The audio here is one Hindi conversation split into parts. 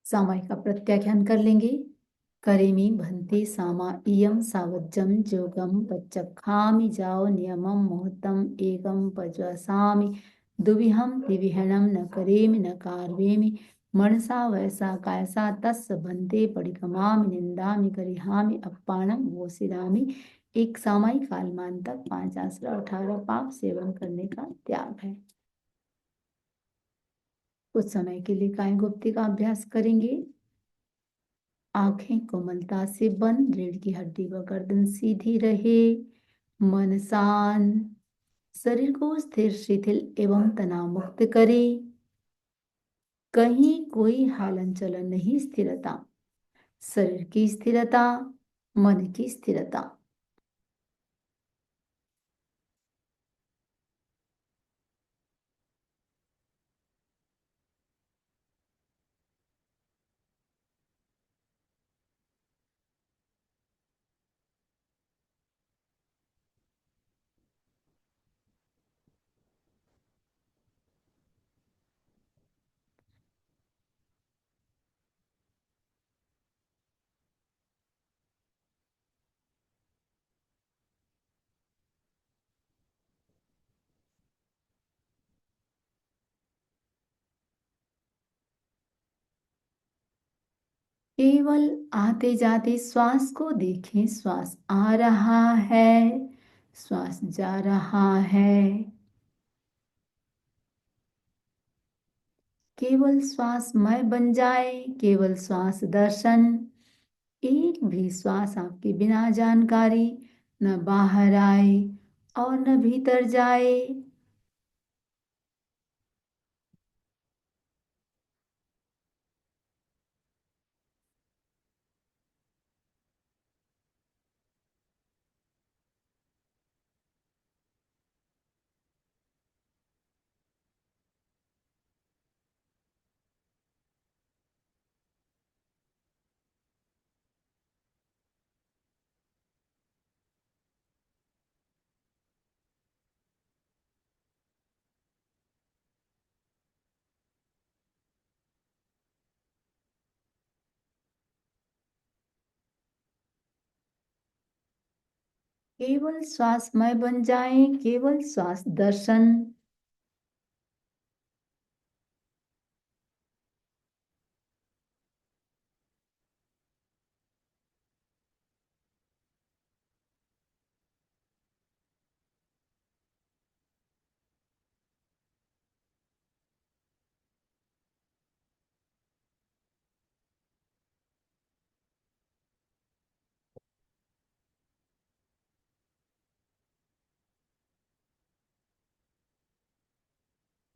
सामायिक का प्रत्याख्यान कर लेंगे। करेमि भन्ते सामा इयं सावज्जं जोगं पच्चखामि जाओ नियमं मुहूर्तम एकं पज्वसामि दुविहं त्रिविहनं न करेमि न कार्वेमि मनसा वयसा कायसा तस्य भन्ते परिकमामि निंदामि करिहामि अप्पाणं वोसिरामि। एक सामायिक कालमान तक 5 आश्रय 18 पाप सेवन करने का त्याग है। कुछ समय के लिए कायगुप्ती का अभ्यास करेंगे। आंखें कोमलता से बंद, रीढ़ की हड्डी व गर्दन सीधी रहे। मन शांत, शरीर को स्थिर शिथिल एवं तनाव मुक्त करें। कहीं कोई हालन चलन नहीं, स्थिरता, शरीर की स्थिरता, मन की स्थिरता। केवल आते जाते श्वास को देखें। श्वास आ रहा है, श्वास जा रहा है। केवल श्वास मय बन जाए, केवल श्वास दर्शन। एक भी श्वास आपके बिना जानकारी न बाहर आए और न भीतर जाए। केवल श्वासमय बन जाए, केवल श्वास दर्शन।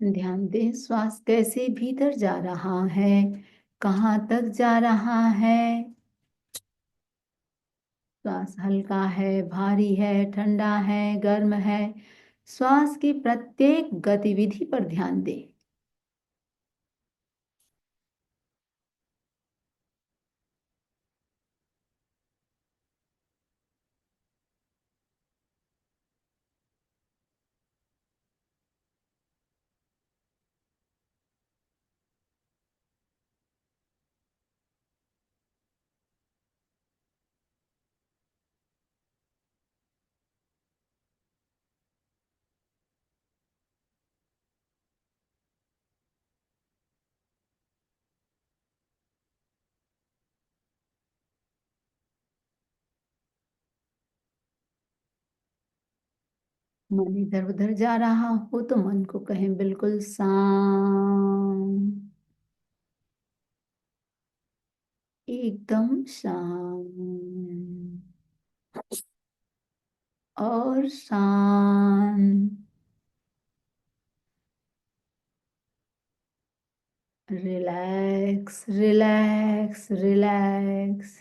ध्यान दें श्वास कैसे भीतर जा रहा है, कहाँ तक जा रहा है। श्वास हल्का है, भारी है, ठंडा है, गर्म है। श्वास की प्रत्येक गतिविधि पर ध्यान दें। मन इधर उधर जा रहा हो तो मन को कहें बिल्कुल शांत, एकदम शांत और शांत। Relax relax relax.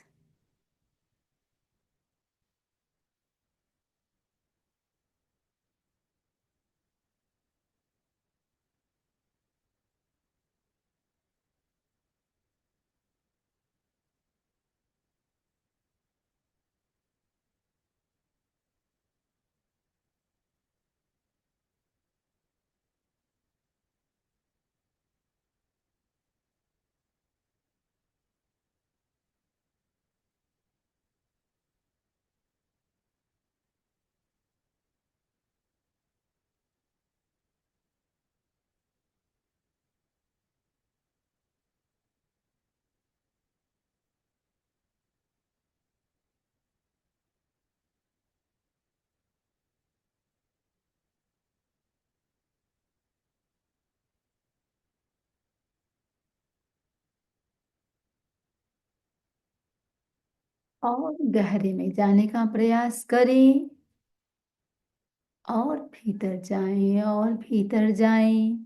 और गहरे में जाने का प्रयास करें, और भीतर जाएं और भीतर जाएं।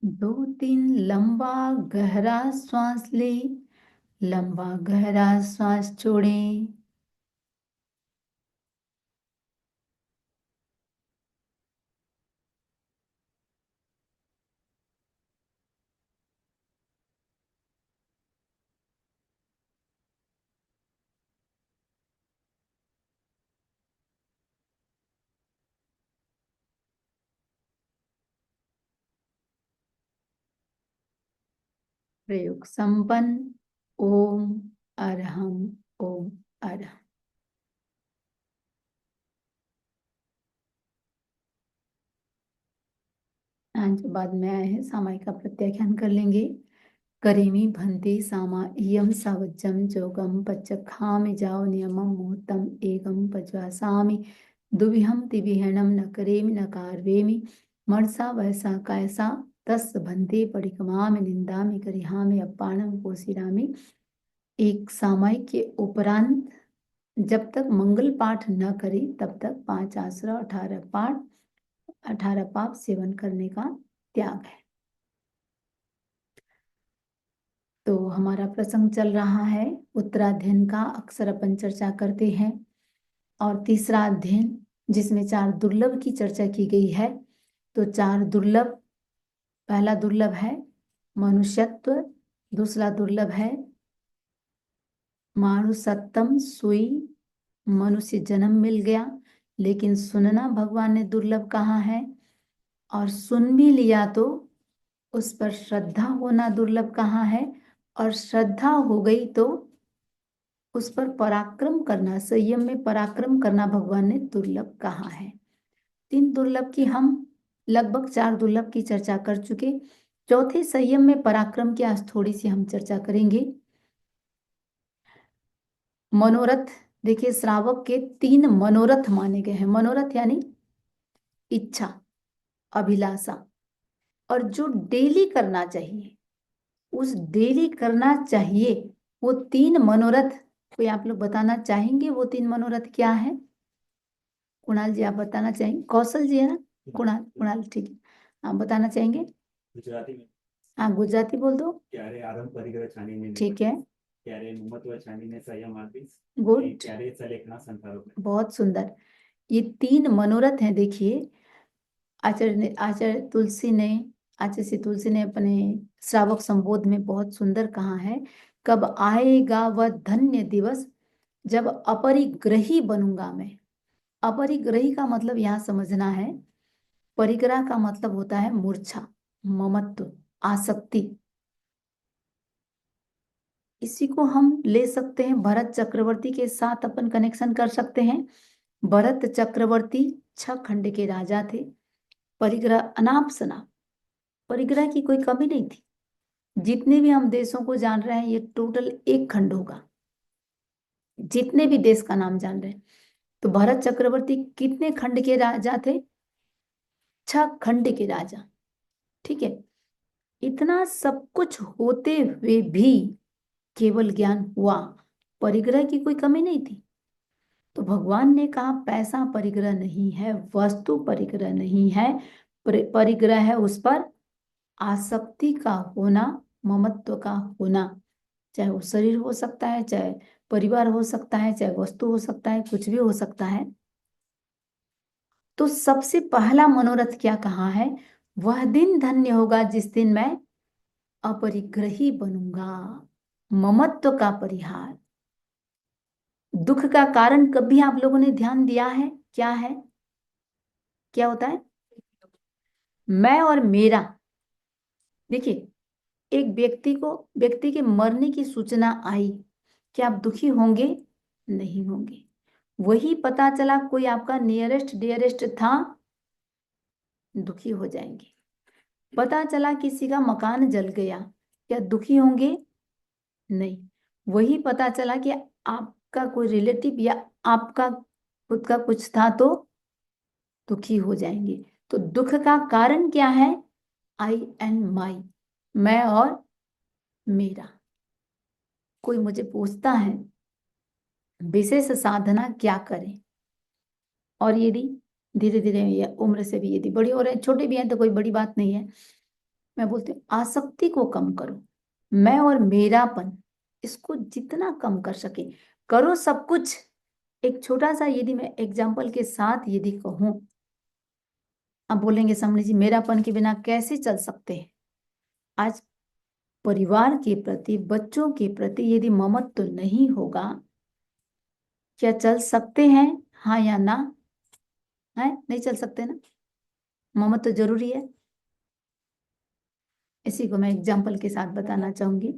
2-3 लंबा गहरा श्वास ले, लंबा गहरा श्वास छोड़ें। प्रयोग संपन्न। ओम अरहम, ओम अरहम। आज बाद में आए हैं सामायिक का प्रत्याख्यान कर लेंगे। करेमी भन्ते सामा इयम सावज्जम जोगम पच्चखामि जाओ नियमम मुहूर्तम एकम पज्वासामि दुविहम तिविहणम न करेमि न कारवेमि मर्सा वैसा कैसा तस् भन्ते परिकमामि निंदामि करिहामि अपाणम पोसिरामि। एक सामायिक के उपरांत जब तक मंगल पाठ न करे तब तक 5 आसरा 18 पाठ 18 पाप सेवन करने का त्याग है। तो हमारा प्रसंग चल रहा है उत्तराध्ययन का, अक्सर अपन चर्चा करते हैं। और तीसरा अध्ययन जिसमें 4 दुर्लभ की चर्चा की गई है। तो 4 दुर्लभ, पहला दुर्लभ है मनुष्यत्व, दूसरा दुर्लभ है मानुषत्तम, सुई मनुष्य जन्म मिल गया, लेकिन सुनना भगवान ने दुर्लभ कहा है। और सुन भी लिया तो उस पर श्रद्धा होना दुर्लभ कहा है, और श्रद्धा हो गई तो उस पर पराक्रम करना, संयम में पराक्रम करना भगवान ने दुर्लभ कहा है। 3 दुर्लभ की हम लगभग 4 दुर्लभ की चर्चा कर चुके। चौथे संयम में पराक्रम की आज थोड़ी सी हम चर्चा करेंगे। मनोरथ, देखिए श्रावक के 3 मनोरथ माने गए हैं। मनोरथ यानी इच्छा, अभिलाषा, और जो डेली करना चाहिए, उस डेली करना चाहिए वो 3 मनोरथ कोई आप लोग बताना चाहेंगे? वो 3 मनोरथ क्या है? कुणाल जी आप बताना चाहेंगे? कौशल जी है ना? कुणाल, कुणाल ठीक है, आप बताना चाहेंगे? गुजराती में। हाँ गुजराती बोल दो। क्यारे आरंभ परिग्रह छानीने ठीक है, क्यारे महत्व छानीने संयम आतीस गुड, क्यारे सलेखना संसारों में। बहुत सुंदर। ये 3 मनोरथ हैं। देखिए आचार्य तुलसी ने, आचार्य श्री तुलसी ने अपने श्रावक संबोध में बहुत सुंदर कहा है, कब आएगा वह धन्य दिवस जब अपरिग्रही बनूंगा मैं। अपरिग्रही का मतलब यहाँ समझना है, परिग्रह का मतलब होता है मूर्छा, ममत्व, आसक्ति। इसी को हम ले सकते हैं भरत चक्रवर्ती के साथ, अपन कनेक्शन कर सकते हैं। भरत चक्रवर्ती 6 खंड के राजा थे, परिग्रह अनाप शनाप, परिग्रह की कोई कमी नहीं थी। जितने भी हम देशों को जान रहे हैं ये टोटल 1 खंड होगा, जितने भी देश का नाम जान रहे हैं। तो भरत चक्रवर्ती कितने खंड के राजा थे? 6 खंड के राजा, ठीक है। इतना सब कुछ होते हुए भी केवल ज्ञान हुआ, परिग्रह की कोई कमी नहीं थी। तो भगवान ने कहा पैसा परिग्रह नहीं है, वस्तु परिग्रह नहीं है, परिग्रह है उस पर आसक्ति का होना, ममत्व का होना। चाहे वो शरीर हो सकता है, चाहे परिवार हो सकता है, चाहे वस्तु हो सकता है, कुछ भी हो सकता है। तो सबसे पहला मनोरथ क्या कहा है? वह दिन धन्य होगा जिस दिन मैं अपरिग्रही बनूंगा, ममत्व का परिहार। दुख का कारण कभी आप लोगों ने ध्यान दिया है क्या है? क्या होता है? मैं और मेरा। देखिए एक व्यक्ति के मरने की सूचना आई, क्या आप दुखी होंगे? नहीं होंगे। वही पता चला कोई आपका नियरेस्ट डियरेस्ट था, दुखी हो जाएंगे। पता चला किसी का मकान जल गया, क्या दुखी होंगे? नहीं। वही पता चला कि आपका कोई रिलेटिव या आपका खुद का कुछ था तो दुखी हो जाएंगे। तो दुख का कारण क्या है? आई एंड माई, मैं और मेरा। कोई मुझे पूछता है विशेष साधना क्या करें, और यदि धीरे धीरे या उम्र से भी यदि बड़ी हो रहे छोटे भी हैं तो कोई बड़ी बात नहीं है, मैं बोलती हूँ आसक्ति को कम करो, मैं और मेरापन इसको जितना कम कर सके करो सब कुछ। एक छोटा सा यदि मैं एग्जाम्पल के साथ यदि कहूं, आप बोलेंगे समझ जी मेरापन के बिना कैसे चल सकते हैं। आज परिवार के प्रति बच्चों के प्रति यदि ममत्व तो नहीं होगा, क्या चल सकते हैं? हाँ या ना? है नहीं चल सकते ना, ममत्व तो जरूरी है। इसी को मैं एग्जाम्पल के साथ बताना चाहूंगी।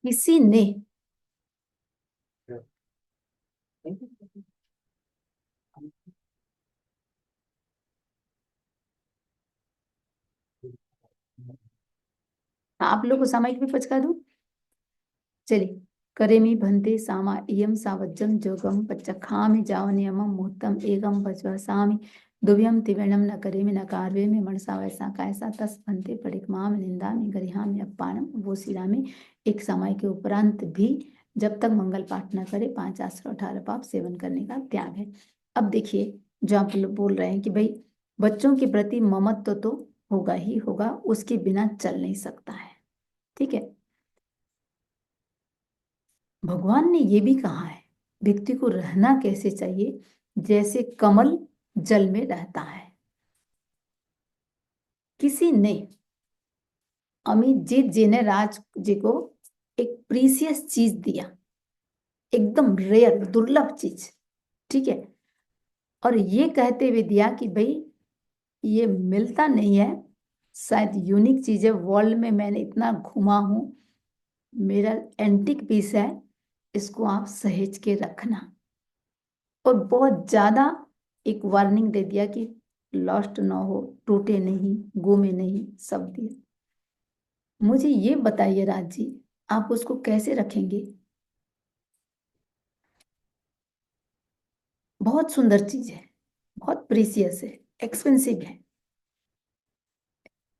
किसी ने आप लोग को सामयिक भी पचका दूं? चलिए। करेमि भन्ते सामा इयं सावज्जं जोगं पच्चखामि जावनियमं मुहूर्तम एकं पचवसामि दुभ्यं त्रिवेणं न करेमि न कार्वेमि मनसा वैसा कायसा तस् भन्ते परिक्माम निंदामि गरिहामि अपमानम वो सिरामि। एक समय के उपरांत भी जब तक मंगल पाठ न करे 5 आश्रम 18 पाप सेवन करने का त्याग है। अब देखिए, जो आप लोग बोल रहे हैं कि भाई बच्चों के प्रति ममत्व तो होगा ही होगा, उसके बिना चल नहीं सकता है। ठीक है। भगवान ने ये भी कहा है व्यक्ति को रहना कैसे चाहिए, जैसे कमल जल में रहता है। किसी ने, अमित जीत जी ने राज जी को एक प्रीसियस चीज दिया, एकदम रेयर दुर्लभ चीज। ठीक है। और ये कहते हुए दिया कि भाई ये मिलता नहीं है, शायद यूनिक चीज है वर्ल्ड में, मैंने इतना घुमा हूं, मेरा एंटिक पीस है, इसको आप सहेज के रखना। और बहुत ज्यादा एक वार्निंग दे दिया कि लॉस्ट ना हो, टूटे नहीं, गुमे नहीं, सब दिए। मुझे ये बताइए राज जी, आप उसको कैसे रखेंगे? बहुत सुंदर चीज है, बहुत प्रीसियस है, एक्सपेंसिव है,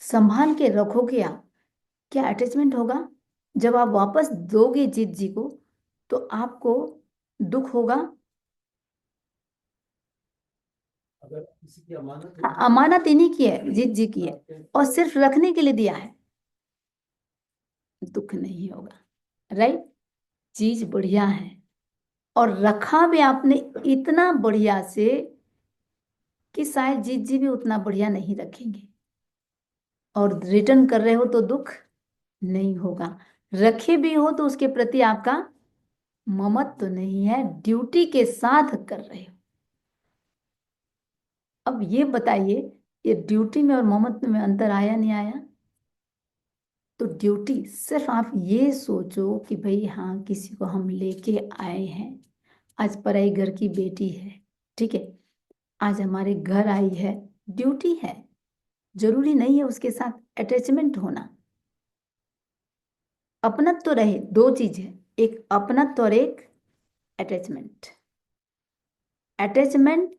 संभाल के रखोगे आप, क्या अटैचमेंट होगा? जब आप वापस दोगे जीत जी को तो आपको दुख होगा? अगर किसी की अमानत हाँ, अमानत इन्हीं की है, जीत जी की है, और सिर्फ रखने के लिए दिया है, दुख नहीं होगा। राइट। चीज बढ़िया है, और रखा भी आपने इतना बढ़िया से कि शायद जीत जी भी उतना बढ़िया नहीं रखेंगे, और रिटर्न कर रहे हो तो दुख नहीं होगा। रखे भी हो तो उसके प्रति आपका ममत्व तो नहीं है, ड्यूटी के साथ कर रहे हो। अब ये बताइए, ये ड्यूटी में और ममत्व में अंतर आया नहीं आया? तो ड्यूटी सिर्फ आप ये सोचो कि भाई हाँ किसी को हम लेके आए हैं, आज पराई घर की बेटी है, ठीक है, आज हमारे घर आई है, ड्यूटी है। जरूरी नहीं है उसके साथ अटैचमेंट होना। अपनत्व तो रहे, दो चीज है, एक अपनत्व और एक अटैचमेंट। अटैचमेंट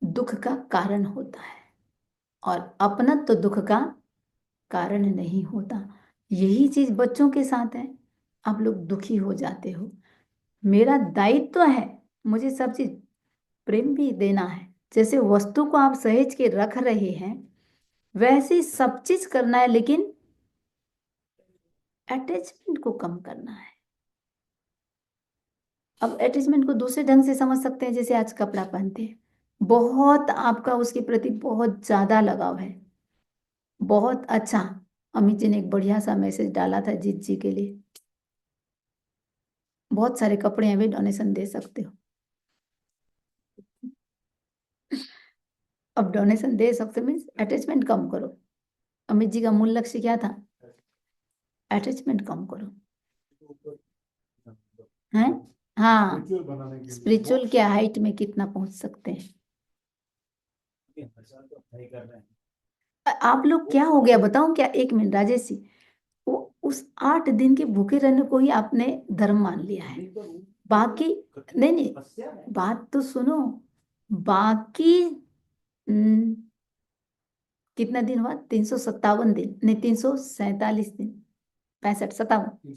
दुख का कारण होता है, और अपनत्व तो दुख का कारण नहीं होता। यही चीज बच्चों के साथ है, आप लोग दुखी हो जाते हो। मेरा दायित्व तो है, मुझे सब चीज प्रेम भी देना है, जैसे वस्तु को आप सहेज के रख रहे हैं वैसे ही सब चीज करना है, लेकिन अटैचमेंट को कम करना है। अब अटैचमेंट को दूसरे ढंग से समझ सकते हैं, जैसे आज कपड़ा पहनते हैं, बहुत आपका उसके प्रति बहुत ज्यादा लगाव है, बहुत अच्छा। अमित जी ने एक बढ़िया सा मैसेज डाला था जीत जी के लिए, बहुत सारे कपड़े हैं भी डोनेशन दे सकते हो। अब डोनेशन दे सकते हो मीन्स अटैचमेंट कम करो। अमित जी का मूल लक्ष्य क्या था? अटैचमेंट कम करो। हैं? हाँ, स्पिरिचुअल के हाइट में कितना पहुंच सकते हैं। हमेशा तो नहीं कर रहे हैं। आप लोग क्या हो गया बताऊं क्या, एक मिनट राजेश जी। वो उस 8 दिन के भूखे रहने को ही आपने धर्म मान लिया है। बाकी नहीं नहीं, बात तो सुनो। बाकी कितना दिन हुआ, 357 दिन, नहीं 347 दिन, 65 57।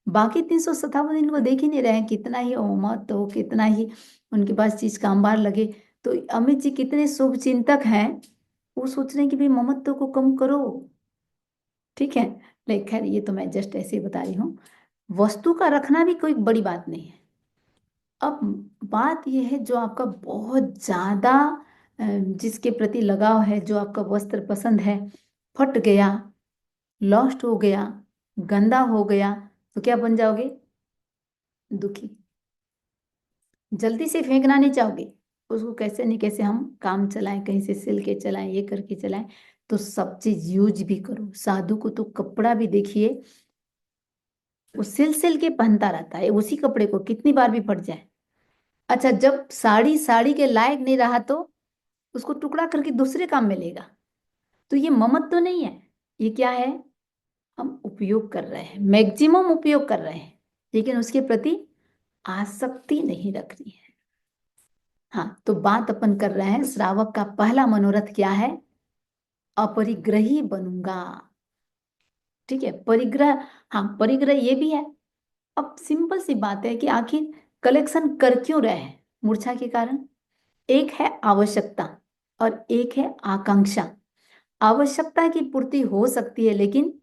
बाकी 357 दिन को देख ही नहीं रहे हैं, कितना ही ओमत हो, कितना ही उनके पास चीज का अंबार लगे। तो अमित जी कितने शुभ चिंतक हैं, वो सोच रहे हैं कि भाई ममत्व को कम करो। ठीक है, लेकिन खैर ये तो मैं जस्ट ऐसे ही बता रही हूँ। वस्तु का रखना भी कोई बड़ी बात नहीं है। अब बात यह है, जो आपका बहुत ज्यादा जिसके प्रति लगाव है, जो आपका वस्त्र पसंद है, फट गया, लॉस्ट हो गया, गंदा हो गया, तो क्या बन जाओगे, दुखी। जल्दी से फेंकना नहीं चाहोगे उसको, कैसे नहीं कैसे हम काम चलाएं, कहीं से सिल के चलाएं, ये करके चलाएं। तो सब चीज यूज भी करो। साधु को तो कपड़ा भी देखिए, वो सिल सिल के पहनता रहता है उसी कपड़े को, कितनी बार भी फट जाए। अच्छा, जब साड़ी साड़ी के लायक नहीं रहा तो उसको टुकड़ा करके दूसरे काम में लेगा। तो ये ममत तो नहीं है, ये क्या है, हम उपयोग कर रहे हैं, मैक्सिमम उपयोग कर रहे हैं, लेकिन उसके प्रति आसक्ति नहीं रखनी है। हाँ, तो बात अपन कर रहे हैं श्रावक का पहला मनोरथ क्या है, अपरिग्रही बनूंगा। ठीक है, परिग्रह, हाँ परिग्रह ये भी है। अब सिंपल सी बात है कि आखिर कलेक्शन कर क्यों रहे हैं, मूर्छा के कारण। एक है आवश्यकता और एक है आकांक्षा। आवश्यकता की पूर्ति हो सकती है, लेकिन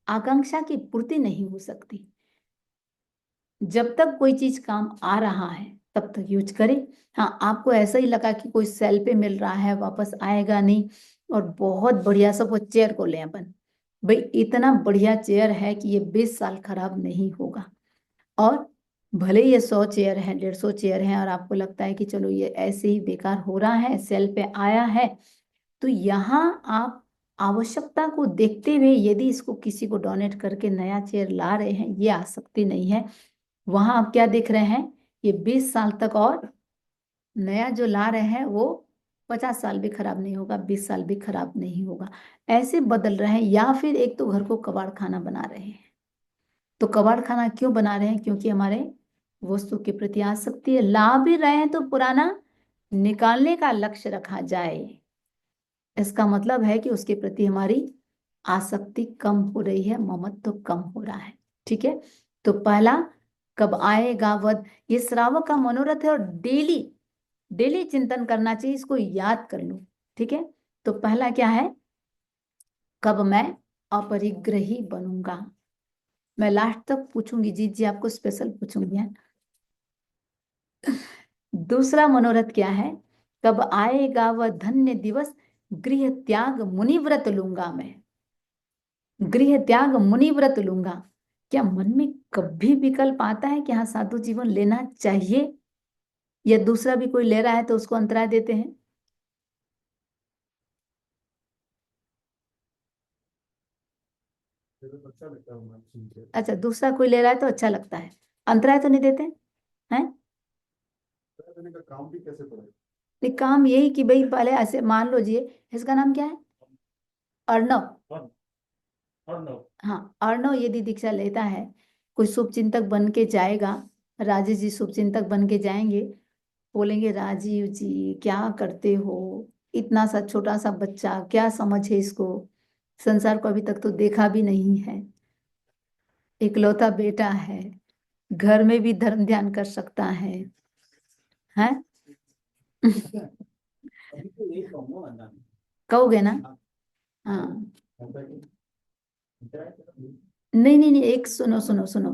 आकांक्षा की पूर्ति नहीं हो सकती। जब तक कोई चीज काम आ रहा है तब तक यूज करें। हाँ, आपको ऐसा ही लगा कि कोई सेल पे मिल रहा है, वापस आएगा नहीं, और बहुत बढ़िया सब वो चेयर को ले अपन, भाई इतना बढ़िया चेयर है कि ये 20 साल खराब नहीं होगा। और भले ये 100 चेयर है, 150 चेयर है, और आपको लगता है कि चलो ये ऐसे ही बेकार हो रहा है, सेल पे आया है, तो यहाँ आप आवश्यकता को देखते हुए यदि इसको किसी को डोनेट करके नया चेयर ला रहे हैं, ये आसक्ति नहीं है। वहां आप क्या देख रहे हैं, ये 20 साल तक, और नया जो ला रहे हैं वो 50 साल भी खराब नहीं होगा, 20 साल भी खराब नहीं होगा। ऐसे बदल रहे हैं। या फिर एक तो घर को कबाड़ खाना बना रहे हैं। तो कबाड़ खाना क्यों बना रहे हैं, क्योंकि हमारे वस्तु के प्रति आसक्ति है। ला भी रहे हैं तो पुराना निकालने का लक्ष्य रखा जाए, इसका मतलब है कि उसके प्रति हमारी आसक्ति कम हो रही है, ममत्व कम हो रहा है। ठीक है, तो पहला, कब आएगा वध, ये श्रावक का मनोरथ है, और डेली डेली चिंतन करना चाहिए, इसको याद कर लो। ठीक है, तो पहला क्या है, कब मैं अपरिग्रही बनूंगा। मैं लास्ट तक पूछूंगी, जी जी आपको स्पेशल पूछूंगी है। दूसरा मनोरथ क्या है, कब आएगा वह धन्य दिवस, गृह त्याग मुनिव्रत लूंगा मैं। गृह त्याग मुनिव्रत लूंगा। क्या मन में कभी विकल्प आता है कि हाँ साधु जीवन लेना चाहिए, या दूसरा भी कोई ले रहा है तो उसको अंतराय देते हैं। मेरे को अच्छा लगता है मैं सुन के। अच्छा, दूसरा कोई ले रहा है तो अच्छा लगता है, अंतराय तो नहीं देते हैं। पता करने का काम भी कैसे करें। नहीं, काम यही कि भाई पहले ऐसे मान लो जी, इसका नाम क्या है, अर्णव। और और नो। हाँ, अर्णव यदि दीक्षा लेता है, कोई शुभ चिंतक बन के जाएगा, राजेश जी शुभ चिंतक बन के जाएंगे, बोलेंगे राजीव जी क्या करते हो, इतना सा छोटा सा बच्चा, क्या समझ है इसको, संसार को अभी तक तो देखा भी नहीं है, इकलौता बेटा है, घर में भी धर्म ध्यान कर सकता है। अभी तो यही कहूँगा वरना। कहोगे ना। हाँ, हाँ, होता है कि होता है कि- नहीं नहीं नहीं, एक सुनो सुनो सुनो,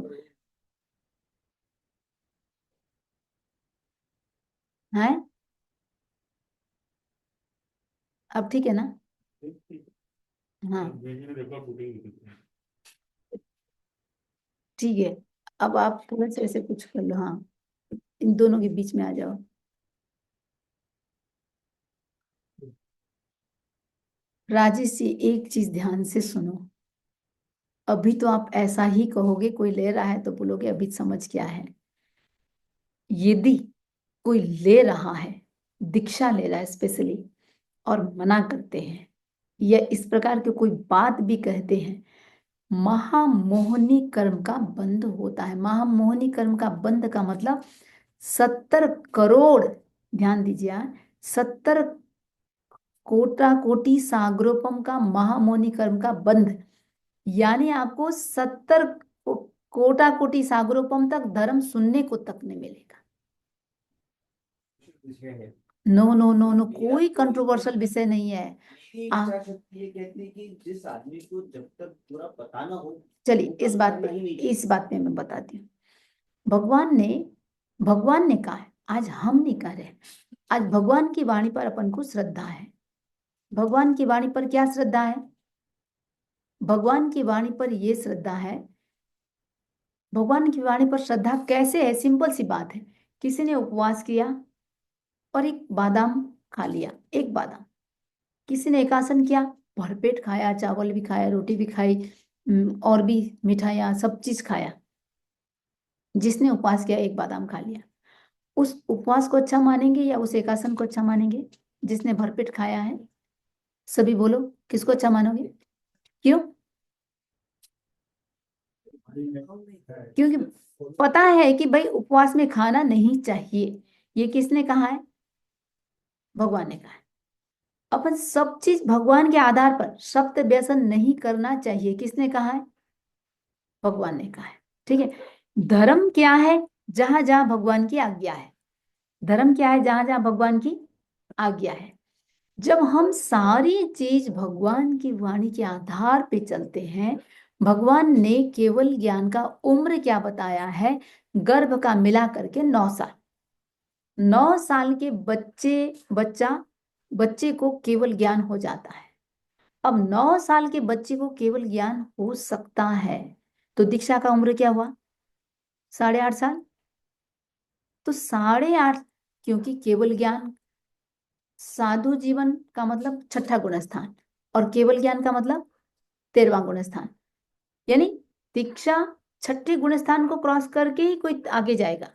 है, अब ठीक है ना। ठीक ठीक। हाँ, भेजिए देखो फुटेगी। ठीक है, अब आप थोड़ा सा ऐसे कुछ कर लो, हाँ, इन दोनों के बीच में आ जाओ। राजेश जी एक चीज ध्यान से सुनो, अभी तो आप ऐसा ही कहोगे, कोई ले रहा है तो बोलोगे अभी समझ क्या है। यदि कोई ले रहा है दीक्षा ले रहा है स्पेशली, और मना करते हैं या इस प्रकार के कोई बात भी कहते हैं, महामोहनी कर्म का बंध होता है। महामोहनी कर्म का बंध का मतलब 70 करोड़, ध्यान दीजिए यार, 70 कोटि सागरोपम का महामोहनी कर्म का बंध, यानी आपको 70 कोटि सागरोपम तक धर्म सुनने को तक नहीं मिलेगा। विषय है। नो नो नो नो, मेरा कोई कंट्रोवर्शियल विषय नहीं है। मेरी इच्छा शक्ति ये कहती है कि जिस आदमी को जब तक पूरा पता ना हो, चलिए वो इस कर्म बात करना पे, ही नहीं चाहिए। इस बात पे मैं बताती हूँ। भगवान ने कहा है, आज हम नहीं कह रहे, आज भगवान की वाणी पर अपन को श्रद्धा है। भगवान की वाणी पर क्या श्रद्धा है? भगवान की वाणी पर ये श्रद्धा है। भगवान की वाणी पर श्रद्धा कैसे है? सिंपल सी बात है, किसी ने उपवास किया और एक बादाम खा लिया, एक बादाम। किसी ने एकासन किया, भरपेट खाया, चावल भी खाया, रोटी भी खाई, और भी मिठाइयाँ, सब चीज खाया। जिसने उपवास किया एक बादाम खा लिया, उस उपवास को अच्छा मानेंगे या उस एकासन को अच्छा मानेंगे? जिसने भरपेट खाया है, सभी बोलो, किसको अच्छा मानोगे? क्यों? क्योंकि पता है कि भाई उपवास में खाना नहीं चाहिए। ये किसने कहा है? भगवान ने कहा है। अपन सब चीज भगवान के आधार पर, सप्त व्यसन नहीं करना चाहिए, किसने कहा है? भगवान ने कहा है। ठीक है। धर्म क्या है? जहां जहां भगवान की आज्ञा है। धर्म क्या है? जहां जहां भगवान की आज्ञा है। जब हम सारी चीज भगवान की वाणी के आधार पे चलते हैं, भगवान ने केवल ज्ञान का उम्र क्या बताया है? गर्भ का मिला करके 9 साल। 9 साल के बच्चे को केवल ज्ञान हो जाता है। अब 9 साल के बच्चे को केवल ज्ञान हो सकता है, तो दीक्षा का उम्र क्या हुआ? 8.5 साल। तो 8.5, क्योंकि केवल ज्ञान, साधु जीवन का मतलब छठा गुण स्थान, और केवल ज्ञान का मतलब 13वां गुण स्थान, यानी दीक्षा छठे गुण स्थान को क्रॉस करके ही कोई आगे जाएगा।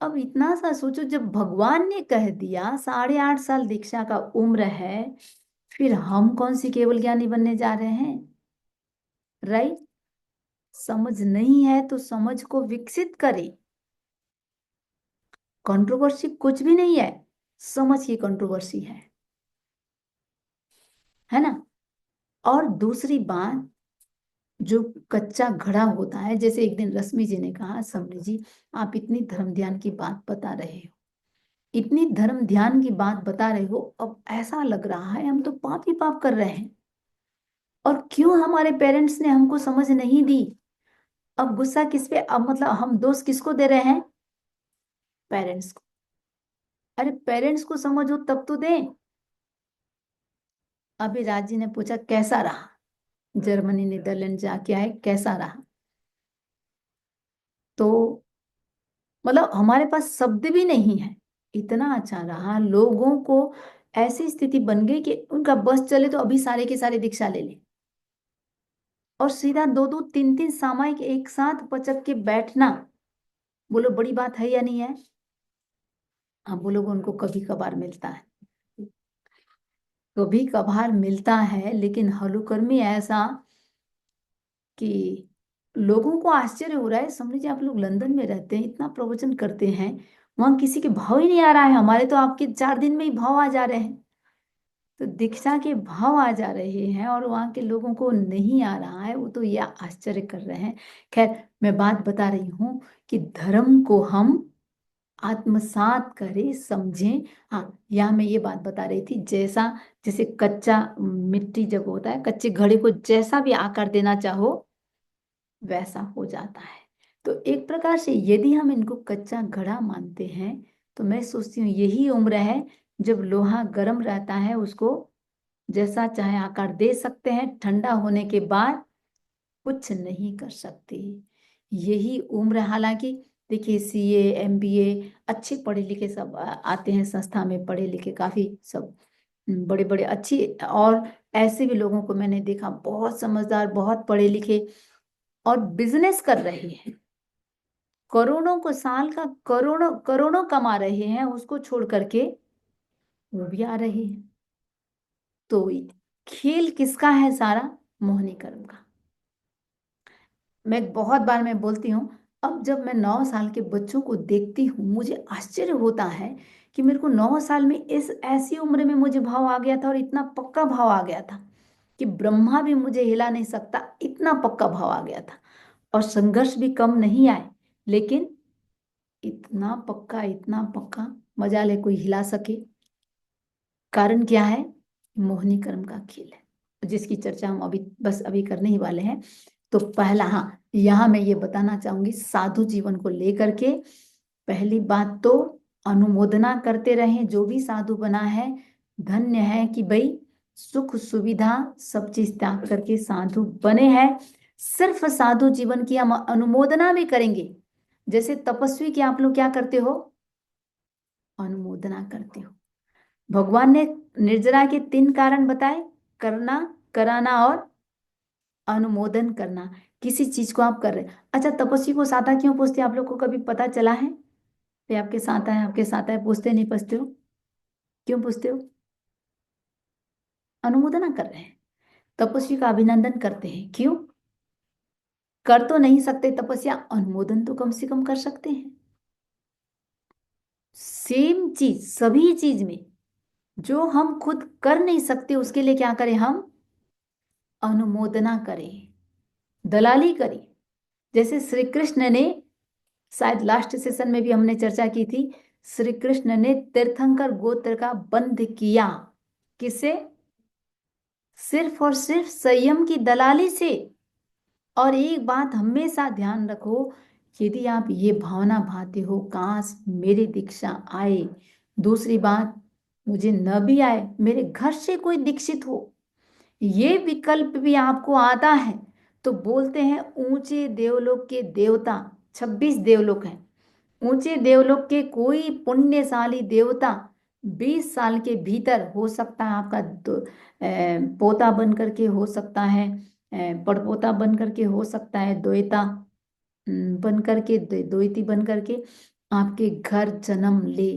अब इतना सा सोचो, जब भगवान ने कह दिया 8.5 साल दीक्षा का उम्र है, फिर हम कौन सी केवल ज्ञानी बनने जा रहे हैं? राइट? समझ नहीं है तो समझ को विकसित करें। कंट्रोवर्सी कुछ भी नहीं है, समझ की कंट्रोवर्सी है ना? और दूसरी बात, जो कच्चा घड़ा होता है, जैसे एक दिन रश्मि जी ने कहा, समरी जी आप इतनी धर्म ध्यान की बात बता रहे हो, इतनी धर्म ध्यान की बात बता रहे हो, अब ऐसा लग रहा है हम तो पाप ही पाप कर रहे हैं, और क्यों हमारे पेरेंट्स ने हमको समझ नहीं दी? अब गुस्सा किस पे? अब मतलब हम दोष किसको दे रहे हैं? पेरेंट्स को। अरे पेरेंट्स को समझो तब तो दें। अभी राज जी ने पूछा कैसा रहा, जर्मनी नीदरलैंड जाके आए, कैसा रहा? तो मतलब हमारे पास शब्द भी नहीं है, इतना अच्छा रहा। लोगों को ऐसी स्थिति बन गई कि उनका बस चले तो अभी सारे के सारे दीक्षा ले लें, और सीधा 2-2, 3-3 सामायिक एक साथ पचक के बैठना, बोलो बड़ी बात है या नहीं है? हाँ, वो लोग, उनको कभी कभार मिलता है, कभी कभार मिलता है, लेकिन हलुकर्मी ऐसा कि लोगों को आश्चर्य हो रहा है। समझिए आप लोग लंदन में रहते हैं, इतना प्रवचन करते हैं, वहां किसी के भाव ही नहीं आ रहा है, हमारे तो आपके 4 दिन में ही भाव आ जा रहे हैं। तो दीक्षा के भाव आ जा रहे हैं और वहां के लोगों को नहीं आ रहा है, वो तो यह आश्चर्य कर रहे हैं। खैर, मैं बात बता रही हूँ कि धर्म को हम आत्मसात करें, समझें। हाँ, यहाँ मैं ये बात बता रही थी, जैसे कच्चा मिट्टी जब होता है, कच्चे घड़े को जैसा भी आकार देना चाहो वैसा हो जाता है। तो एक प्रकार से यदि हम इनको कच्चा घड़ा मानते हैं, तो मैं सोचती हूँ यही उम्र है जब लोहा गर्म रहता है, उसको जैसा चाहे आकार दे सकते हैं, ठंडा होने के बाद कुछ नहीं कर सकते। यही उम्र, हालांकि देखिए सीए एमबीए अच्छे पढ़े लिखे सब आते हैं संस्था में, पढ़े लिखे काफी सब बड़े बड़े अच्छी, और ऐसे भी लोगों को मैंने देखा बहुत समझदार, बहुत पढ़े लिखे और बिजनेस कर रहे हैं। करोड़ों को साल का करोड़ों करोड़ों कमा रहे हैं, उसको छोड़ करके वो भी आ रहे हैं। तो खेल किसका है सारा? मोहिनी कर्म का। मैं बहुत बार मैं बोलती हूँ, अब जब मैं 9 साल के बच्चों को देखती हूँ मुझे आश्चर्य होता है कि मेरे को 9 साल में इस ऐसी उम्र में मुझे भाव आ गया था, और इतना पक्का भाव आ गया था कि ब्रह्मा भी मुझे हिला नहीं सकता, इतना पक्का भाव आ गया था। और संघर्ष भी कम नहीं आए, लेकिन इतना पक्का, इतना पक्का, मजा ले कोई हिला सके। कारण क्या है? मोहिनी कर्म का खेल है, जिसकी चर्चा हम अभी बस अभी करने ही वाले हैं। तो पहला, हाँ, यहाँ मैं ये बताना चाहूंगी साधु जीवन को लेकर के। पहली बात तो अनुमोदना करते रहें, जो भी साधु बना है धन्य है कि भाई सुख सुविधा सब चीज त्याग करके साधु बने हैं। सिर्फ साधु जीवन की हम अनुमोदना भी करेंगे। जैसे तपस्वी की आप लोग क्या करते हो? अनुमोदना करते हो। भगवान ने निर्जरा के 3 कारण बताए: करना, कराना और अनुमोदन करना। किसी चीज को आप कर रहे हैं। अच्छा, तपस्वी को साता क्यों पूछते हैं? आप लोग को कभी पता चला है? ये आपके साथ है, आपके साथ है, पूछते नहीं पूछते हो? क्यों पूछते हो? अनुमोदना कर रहे हैं, तपस्वी का अभिनंदन करते हैं। क्यों? कर तो नहीं सकते तपस्या, अनुमोदन तो कम से कम कर सकते हैं। सेम चीज सभी चीज में, जो हम खुद कर नहीं सकते उसके लिए क्या करें हम? अनुमोदना करें, दलाली करें। जैसे श्री कृष्ण ने, शायद लास्ट सेशन में भी हमने चर्चा की थी, श्री कृष्ण ने तीर्थंकर गोत्र का बंध किया। किससे? सिर्फ और सिर्फ संयम की दलाली से। और एक बात हमेशा ध्यान रखो, यदि आप ये भावना भाते हो काश मेरी दीक्षा आए, दूसरी बात मुझे न भी आए, मेरे घर से कोई दीक्षित हो, ये विकल्प भी आपको आता है, तो बोलते हैं ऊंचे देवलोक के देवता, 26 देवलोक हैं, ऊंचे देवलोक के कोई पुण्यशाली देवता 20 साल के भीतर, हो सकता है आपका पोता बन करके, हो सकता है पड़पोता बन करके, हो सकता है द्वैता बन करके, द्वैती बन करके आपके घर जन्म ले।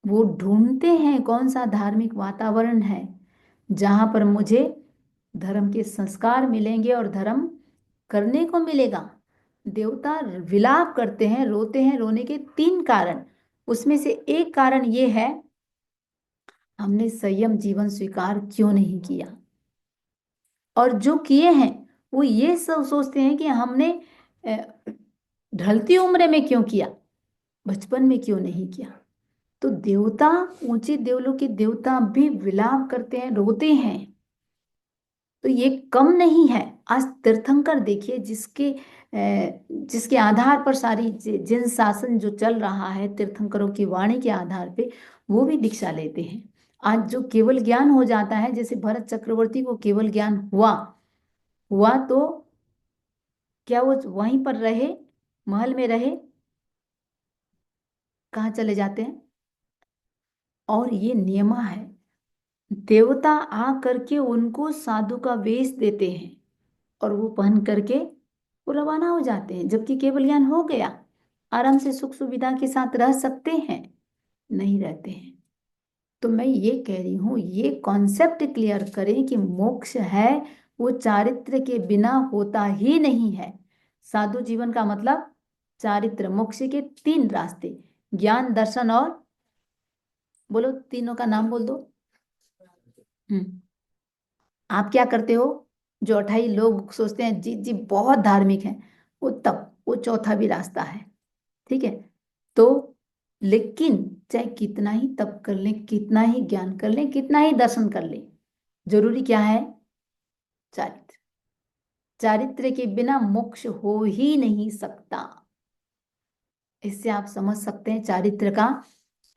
वो ढूंढते हैं कौन सा धार्मिक वातावरण है जहां पर मुझे धर्म के संस्कार मिलेंगे और धर्म करने को मिलेगा। देवता विलाप करते हैं, रोते हैं। रोने के 3 कारण, उसमें से एक कारण ये है, हमने संयम जीवन स्वीकार क्यों नहीं किया। और जो किए हैं वो ये सब सोचते हैं कि हमने अ, ढलती उम्र में क्यों किया, बचपन में क्यों नहीं किया। तो देवता, ऊंचे देवलों के देवता भी विलाप करते हैं, रोते हैं। तो ये कम नहीं है। आज तीर्थंकर देखिए, जिसके आधार पर सारी जिन शासन जो चल रहा है, तीर्थंकरों की वाणी के आधार पे वो भी दीक्षा लेते हैं। आज जो केवल ज्ञान हो जाता है, जैसे भरत चक्रवर्ती को केवल ज्ञान हुआ, हुआ तो क्या वो वहीं पर रहे, महल में रहे? कहाँ चले जाते हैं? और ये नियमा है, देवता आ करके उनको साधु का वेश देते हैं और वो पहन करके वो रवाना हो जाते हैं, जबकि केवल ज्ञान हो गया, आराम से सुख सुविधा के साथ रह सकते हैं, नहीं रहते हैं। तो मैं ये कह रही हूँ, ये कॉन्सेप्ट क्लियर करें कि मोक्ष है वो चारित्र के बिना होता ही नहीं है। साधु जीवन का मतलब चारित्र, मोक्ष के 3 रास्ते, ज्ञान, दर्शन और, बोलो तीनों का नाम बोल दो। हम्म आप क्या करते हो? जो 28 लोग सोचते हैं जी जी बहुत धार्मिक हैं, वो तब वो चौथा भी रास्ता है। ठीक है? तो लेकिन चाहे कितना ही तप कर लें, कितना ही ज्ञान कर लें, कितना ही दर्शन कर लें, जरूरी क्या है? चारित्र। चारित्र के बिना मोक्ष हो ही नहीं सकता। इससे आप समझ सकते हैं चारित्र का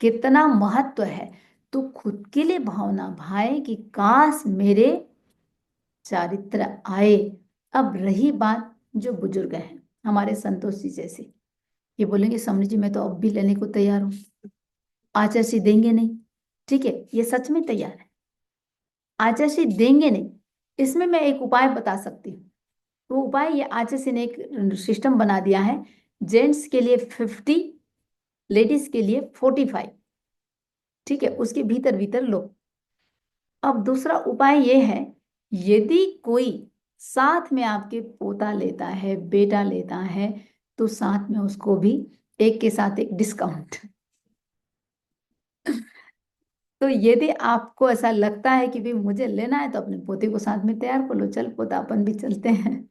कितना महत्व है। तो खुद के लिए भावना भाए कि काश मेरे चारित्र आए। अब रही बात जो बुजुर्ग हैं, हमारे संतोष जी जैसे, ये बोलेंगे समझ जी मैं तो अब भी लेने को तैयार हूँ, आचार्य देंगे नहीं। ठीक है, ये सच में तैयार है, आचार्य देंगे नहीं। इसमें मैं एक उपाय बता सकती हूँ। वो उपाय, ये आचार्य ने एक सिस्टम बना दिया है जेंट्स के लिए 50, लेडीज के लिए 45। ठीक है, उसके भीतर भीतर लो। अब दूसरा उपाय ये है, यदि कोई साथ में आपके पोता लेता है, बेटा लेता है, तो साथ में उसको भी एक के साथ एक डिस्काउंट। तो यदि आपको ऐसा लगता है कि भाई मुझे लेना है, तो अपने पोते को साथ में तैयार कर लो, चल पोता अपन भी चलते हैं।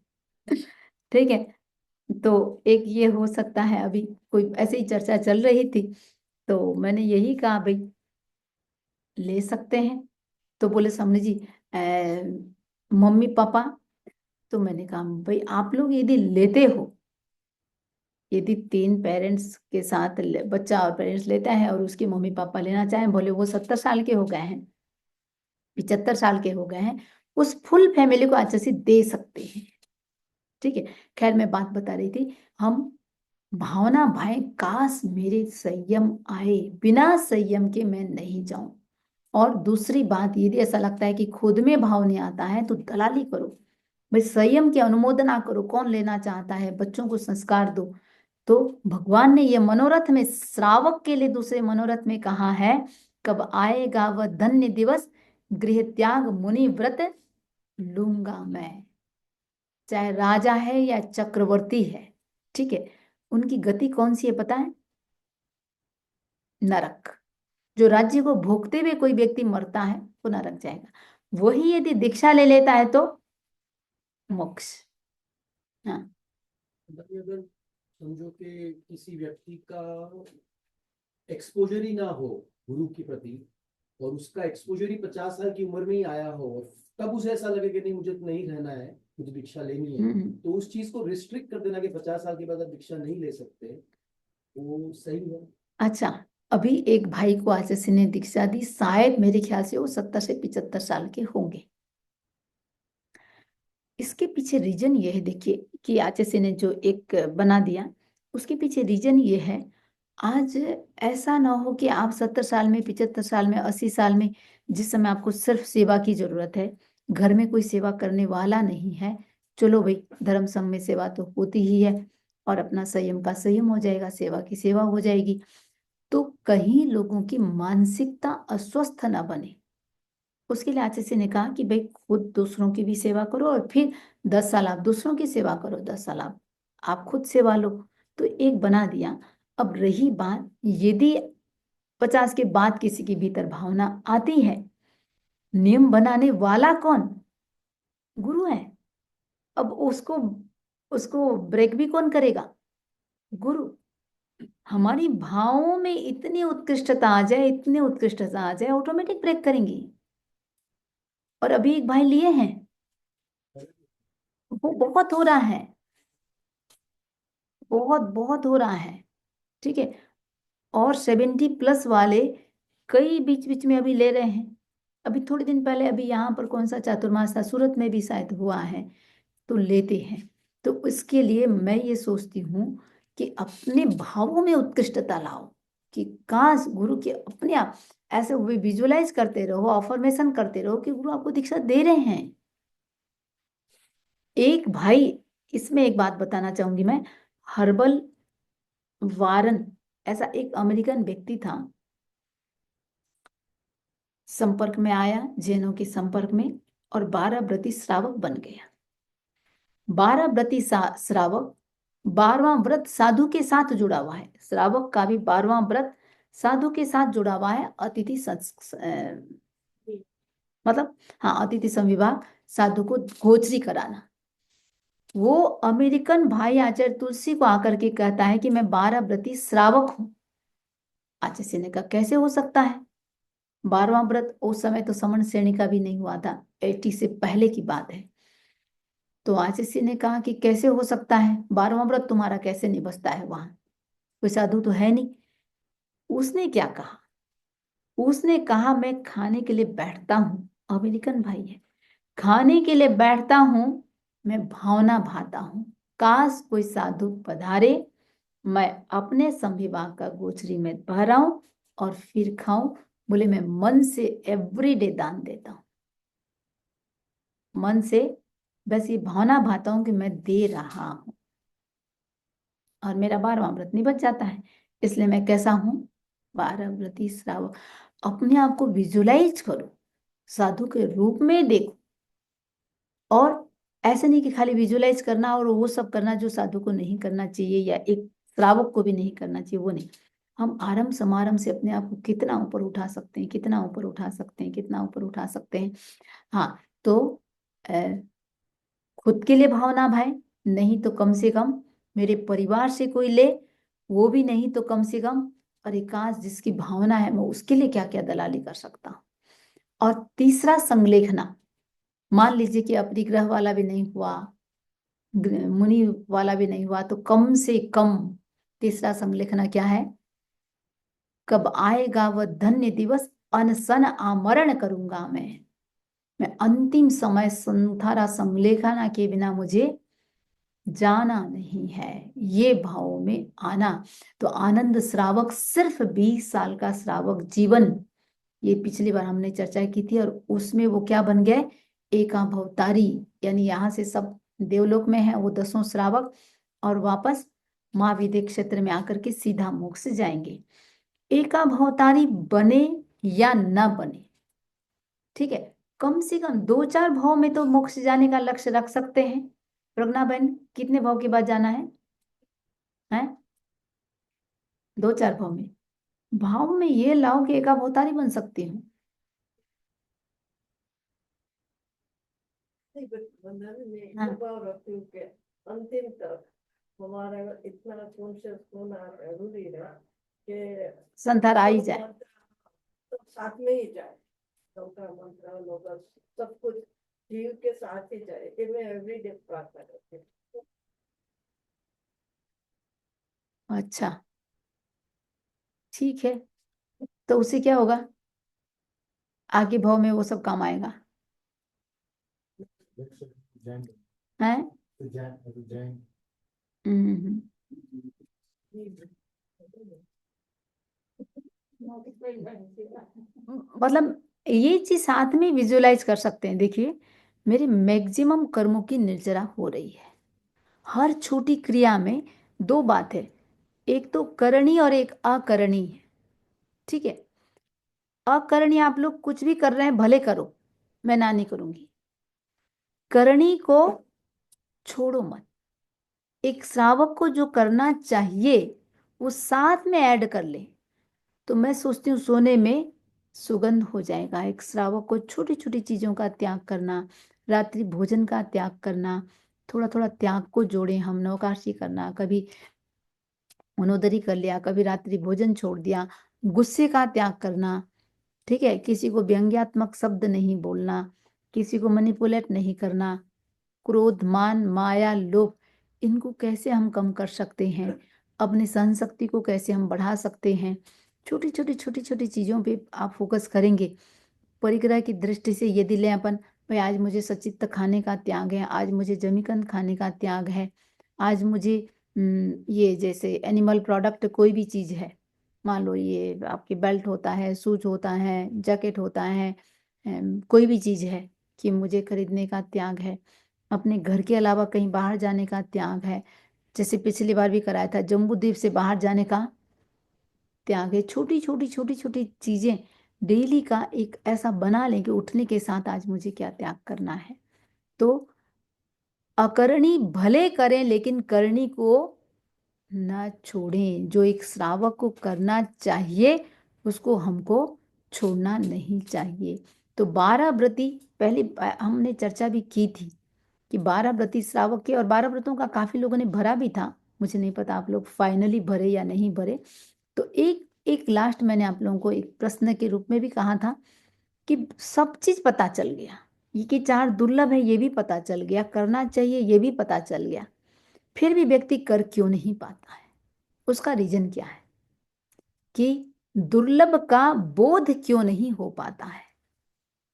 ठीक है, तो एक ये हो सकता है। अभी कोई ऐसे ही चर्चा चल रही थी, तो मैंने यही कहा भाई ले सकते हैं। तो बोले सामने जी मम्मी पापा। तो मैंने कहा भाई आप लोग यदि लेते हो, यदि 3 पेरेंट्स के साथ बच्चा और पेरेंट्स लेता है और उसके मम्मी पापा लेना चाहें, बोले वो 70 साल के हो गए हैं, 75 साल के हो गए हैं, उस फुल फैमिली को अच्छे से दे सकते हैं। ठीक है, खैर मैं बात बता रही थी, हम भावना भाई काश मेरे संयम आए, बिना संयम के मैं नहीं जाऊं। और दूसरी बात, यदि ऐसा लगता है कि खुद में भाव नहीं आता है, तो दलाली करो भाई, संयम की अनुमोदना करो। कौन लेना चाहता है, बच्चों को संस्कार दो। तो भगवान ने ये मनोरथ में, श्रावक के लिए दूसरे मनोरथ में कहा है, कब आएगा वह धन्य दिवस, गृह त्याग मुनि व्रत लूंगा मैं। चाहे राजा है या चक्रवर्ती है, ठीक है, उनकी गति कौन सी है पता है? नरक। जो राज्य को भोगते हुए कोई व्यक्ति मरता है वो नरक जाएगा। वही यदि दीक्षा ले लेता है तो मोक्ष। हाँ। मतलब अगर समझो कि किसी व्यक्ति का एक्सपोजर ही ना हो गुरु के प्रति, और उसका एक्सपोजर ही 50 साल की उम्र में ही आया हो, और तब उसे ऐसा लगे कि नहीं मुझे तो नहीं रहना है, मुझे दीक्षा लेनी है, तो उस चीज को रिस्ट्रिक्ट कर देना कि 50 साल के बाद आप दीक्षा नहीं ले सकते, वो सही है? अच्छा, अभी एक भाई को आचार्य ने दीक्षा दी, शायद मेरे ख्याल से वो 70 से 75 साल के होंगे। इसके पीछे रीजन ये है, देखिए कि आचार्य ने जो एक बना दिया, उसके पीछे रीजन ये है, आज ऐसा ना हो कि आप 70 साल में, 75 साल में, 80 साल में, जिस समय आपको सिर्फ सेवा की जरूरत है, घर में कोई सेवा करने वाला नहीं है, चलो भाई धर्म संघ में सेवा तो होती ही है, और अपना संयम का संयम हो जाएगा, सेवा की सेवा हो जाएगी। तो कहीं लोगों की मानसिकता अस्वस्थ ना बने, उसके लिए आचार्य ने कहा कि भाई खुद दूसरों की भी सेवा करो, और फिर 10 साल आप दूसरों की सेवा करो, 10 साल आप खुद सेवा लो। तो एक बना दिया। अब रही बात, यदि 50 के बाद किसी के भीतर भावना आती है, नियम बनाने वाला कौन? गुरु है। अब उसको उसको ब्रेक भी कौन करेगा? गुरु। हमारी भावों में इतनी उत्कृष्टता आ जाए, इतनी उत्कृष्टता आ जाए, ऑटोमेटिक ब्रेक करेंगी। और अभी एक भाई लिए हैं, वो बहुत हो रहा है, बहुत बहुत हो रहा है। ठीक है, और 70+ वाले कई बीच बीच में अभी ले रहे हैं। अभी थोड़े दिन पहले, अभी यहाँ पर कौन सा चातुर्मास था, सूरत में भी शायद हुआ है, तो लेते हैं। तो इसके लिए मैं ये सोचती हूँ कि अपने भावों में उत्कृष्टता लाओ, कि काश गुरु के अपने आप ऐसे विजुअलाइज करते रहो, अफर्मेशन करते रहो कि गुरु आपको दीक्षा दे रहे हैं। एक भाई, इसमें एक बात बताना चाहूंगी मैं, हर्बल वारन, ऐसा एक अमेरिकन व्यक्ति था, संपर्क में आया, जैनों के संपर्क में, और 12 व्रती श्रावक बन गया। 12 व्रती श्रावक, 12वां व्रत साधु के साथ जुड़ा हुआ है, श्रावक का भी 12वां व्रत साधु के साथ जुड़ा हुआ है। मतलब हाँ, अतिथि संविभाग, साधु को गोचरी कराना। वो अमेरिकन भाई आचार्य तुलसी को आकर के कहता है कि मैं 12 व्रती श्रावक हूं। आचार्य ने कहा कैसे हो सकता है? 12वां व्रत उस समय तो समण श्रेणी का भी नहीं हुआ था, 80 से पहले की बात है। तो आचार्य ने कहा कि कैसे हो सकता है, 12वां व्रत तुम्हारा कैसे नहीं बचता है, वहां कोई साधु तो है नहीं। उसने क्या कहा? उसने कहा मैं खाने के लिए बैठता हूँ, अमेरिकन भाई है, खाने के लिए बैठता हूँ, मैं भावना भाता हूँ, काश कोई साधु पधारे, मैं अपने संविभाग का गोचरी में भराऊं और फिर खाऊं। बोले मैं मन से एवरीडे दान देता हूं, मन से बस ये भावना भाता हूं कि मैं दे रहा हूं। और मेरा 12वां व्रत निभट जाता है। इसलिए मैं कैसा हूं? 12 व्रती श्रावक। अपने आप को विजुलाइज करो, साधु के रूप में देखो। और ऐसे नहीं कि खाली विजुलाइज करना और वो सब करना जो साधु को नहीं करना चाहिए, या एक श्रावक को भी नहीं करना चाहिए, वो नहीं। हम आरंभ समारंभ से अपने आप को कितना ऊपर उठा सकते हैं, कितना ऊपर उठा सकते हैं, कितना ऊपर उठा सकते हैं। हाँ, तो खुद के लिए भावना भाई, नहीं तो कम से कम मेरे परिवार से कोई ले, वो भी नहीं तो कम से कम, और एकांश जिसकी भावना है मैं उसके लिए क्या क्या दलाली कर सकता हूँ। और तीसरा, संलेखना। मान लीजिए कि अपरिग्रह वाला भी नहीं हुआ, मुनि वाला भी नहीं हुआ, तो कम से कम तीसरा संलेखना क्या है? कब आएगा वह धन्य दिवस, अनशन आमरण करूंगा मैं अंतिम समय संथारा संलेखना के बिना मुझे जाना नहीं है, ये भाव में आना। तो आनंद श्रावक सिर्फ 20 साल का श्रावक जीवन, ये पिछली बार हमने चर्चा की थी, और उसमें वो क्या बन गए? एकाभवतारी। यानी यहाँ से सब देवलोक में है वो 10 श्रावक, और वापस महाविद्य क्षेत्र में आकर के सीधा मोक्ष जाएंगे। एकाभवतारी बने या न बने, ठीक है, कम से कम 2-4 भाव में तो मोक्ष जाने का लक्ष्य रख सकते हैं। प्रज्ञा बहन, कितने भाव के बाद जाना है? हैं? 2-4 भाव में। भाव में ये लाओ कि एकाभवतारी बन सकती हूँ। बंधन में हाँ। भाव रखती हूँ कि अंतिम तक हमारा इतना कॉन्शियस होना जरूरी है कि संथार आ ही सब जाए। मंत्र सब साथ में ही जाए, सबका मंत्र लोग सब कुछ जीव के साथ ही जाए, ये मैं एवरीडे प्रार्थना करती हूँ। अच्छा, ठीक है, तो उससे क्या होगा? आगे भाव में वो सब काम आएगा। हैं? हम्म। मतलब ये चीज साथ में विजुलाइज कर सकते हैं। देखिए, मेरे मैक्सिमम कर्मों की निर्जरा हो रही है। हर छोटी क्रिया में दो बात है, एक तो करणी और एक अकरणी है, ठीक है। अकरणी आप लोग कुछ भी कर रहे हैं भले करो, मैं ना नहीं करूंगी। करणी को छोड़ो मत। एक श्रावक को जो करना चाहिए वो साथ में ऐड कर ले, तो मैं सोचती हूँ सोने में सुगंध हो जाएगा। एक श्रावक को छोटी छोटी चीजों का त्याग करना, रात्रि भोजन का त्याग करना, थोड़ा थोड़ा त्याग को जोड़े हम। नवकाशी करना, कभी मनोदरी कर लिया, कभी रात्रि भोजन छोड़ दिया, गुस्से का त्याग करना, ठीक है, किसी को व्यंग्यात्मक शब्द नहीं बोलना, किसी को मैनिपुलेट नहीं करना, क्रोध, मान, माया, लोभ, इनको कैसे हम कम कर सकते हैं, अपनी सहन शक्ति को कैसे हम बढ़ा सकते हैं। छोटी छोटी चीजों पे आप फोकस करेंगे। परिग्रह की दृष्टि से यदि लें अपन, भाई आज मुझे सचित्त खाने का त्याग है, आज मुझे जमीकंद खाने का त्याग है, आज मुझे ये जैसे एनिमल प्रोडक्ट कोई भी चीज है, मान लो ये आपकी बेल्ट होता है, शूज होता है, जैकेट होता है, कोई भी चीज है कि मुझे खरीदने का त्याग है। अपने घर के अलावा कहीं बाहर जाने का त्याग है, जैसे पिछली बार भी कराया था, जम्बू द्वीप से बाहर जाने का त्याग है। छोटी छोटी चीजें डेली का एक ऐसा बना लें कि उठने के साथ आज मुझे क्या त्याग करना है। तो अकरणी भले करें लेकिन करनी को ना छोड़ें। जो एक श्रावक को करना चाहिए उसको हमको छोड़ना नहीं चाहिए। तो 12 व्रती, पहले हमने चर्चा भी की थी कि 12 व्रती श्रावक के, और 12 व्रतों का काफी लोगों ने भरा भी था। मुझे नहीं पता आप लोग फाइनली भरे या नहीं भरे। तो एक एक लास्ट मैंने आप लोगों को एक प्रश्न के रूप में भी कहा था कि सब चीज पता चल गया, ये कि 4 दुर्लभ है ये भी पता चल गया, करना चाहिए ये भी पता चल गया, फिर भी व्यक्ति कर क्यों नहीं पाता है? उसका रीजन क्या है कि दुर्लभ का बोध क्यों नहीं हो पाता है?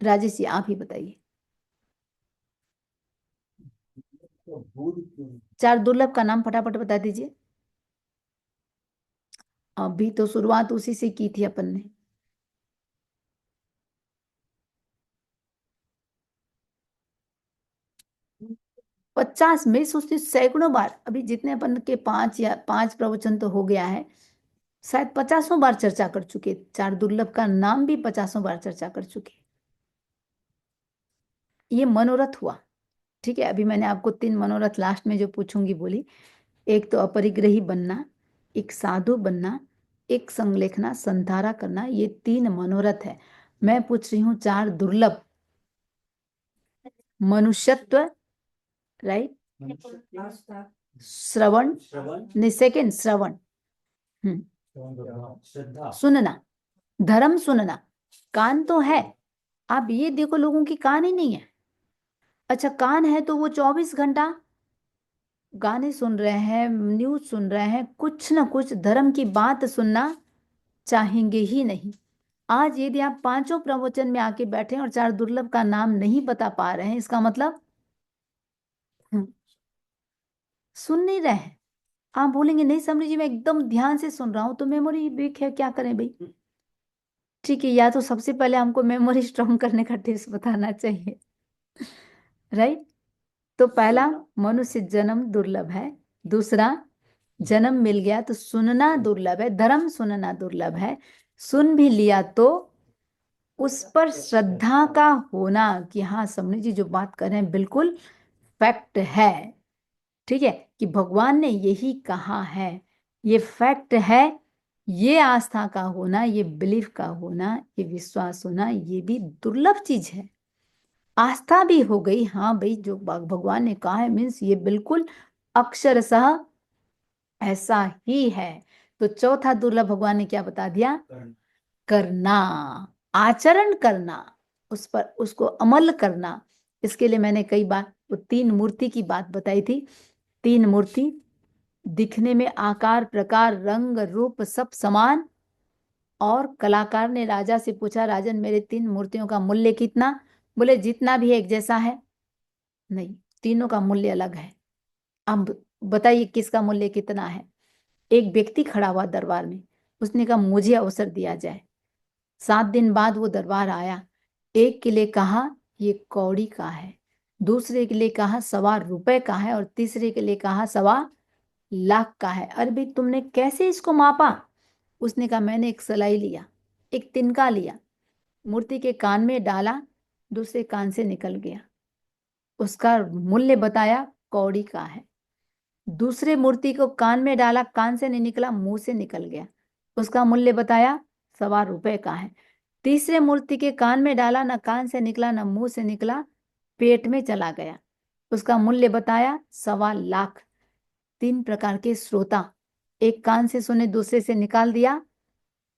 राजेश जी आप ही बताइए। 4 दुर्लभ का नाम फटाफट बता दीजिए। अभी तो शुरुआत उसी से की थी अपन ने। 50, मैं सोचती हूँ सैकड़ों बार, अभी जितने अपन के 5 प्रवचन तो हो गया है, शायद 50 बार चर्चा कर चुके, 4 दुर्लभ का नाम भी 50 बार चर्चा कर चुके। ये मनोरथ हुआ। ठीक है, अभी मैंने आपको 3 मनोरथ लास्ट में जो पूछूंगी बोली, एक तो अपरिग्रही बनना, एक साधु बनना, एक संलेखना संधारा करना, ये 3 मनोरथ है। मैं पूछ रही हूँ 4 दुर्लभ। मनुष्यत्व, राइट, आस्था, श्रवण, श्रवण, नहीं सेकेंड श्रवण, श्रद्धा, सुनना, धर्म सुनना। कान तो है, आप ये देखो लोगों की कान ही नहीं है। अच्छा कान है तो वो 24 घंटा गाने सुन रहे हैं, न्यूज सुन रहे हैं, कुछ ना कुछ धर्म की बात सुनना चाहेंगे ही नहीं। आज यदि आप 5 प्रवचन में आके बैठे और 4 दुर्लभ का नाम नहीं बता पा रहे हैं, इसका मतलब सुन नहीं रहे हैं। आप बोलेंगे नहीं समरी जी मैं एकदम ध्यान से सुन रहा हूं, तो मेमोरी वीक है, क्या करें भाई। ठीक है, या तो सबसे पहले हमको मेमोरी स्ट्रॉन्ग करने का टिप्स बताना चाहिए, राइट। तो पहला, मनुष्य जन्म दुर्लभ है। दूसरा, जन्म मिल गया तो सुनना दुर्लभ है, धर्म सुनना दुर्लभ है। सुन भी लिया तो उस पर श्रद्धा का होना कि हाँ समरी जी जो बात कर रहे हैं बिल्कुल फैक्ट है, ठीक है, कि भगवान ने यही कहा है, ये फैक्ट है। ये आस्था का होना, ये बिलीफ का होना, ये विश्वास होना, ये भी दुर्लभ चीज है। आस्था भी हो गई, हाँ भाई जो भगवान ने कहा है मीन्स ये बिल्कुल अक्षरशः ऐसा ही है। तो चौथा दुर्लभ भगवान ने क्या बता दिया? करना, आचरण करना, उस पर उसको अमल करना। इसके लिए मैंने कई बार वो 3 मूर्ति की बात बताई थी। 3 मूर्ति दिखने में आकार प्रकार रंग रूप सब समान, और कलाकार ने राजा से पूछा राजन मेरे 3 मूर्तियों का मूल्य कितना? बोले जितना भी एक जैसा है। नहीं, तीनों का मूल्य अलग है। अब बताइए किसका मूल्य कितना है? एक व्यक्ति खड़ा हुआ दरबार में, उसने कहा मुझे अवसर दिया जाए। 7 दिन बाद वो दरबार आया। एक के लिए कहा ये कौड़ी का है, दूसरे के लिए कहा 1.25 रुपए का है, और तीसरे के लिए कहा 1.25 लाख का है। अरे भाई तुमने कैसे इसको मापा? उसने कहा मैंने एक सलाई लिया, एक तिनका लिया, मूर्ति के कान में डाला, दूसरे कान से निकल गया। उसका मूल्य बताया, कौड़ी का है। दूसरे मूर्ति को कान में डाला, कान से नहीं निकला, मुंह से निकल गया, उसका मूल्य बताया 1.25 रुपए का है। तीसरे मूर्ति के कान में डाला, ना कान से निकला ना मुंह से निकला, पेट में चला गया, उसका मूल्य बताया 1.25 लाख। 3 प्रकार के श्रोता, एक कान से सुने दूसरे से निकाल दिया,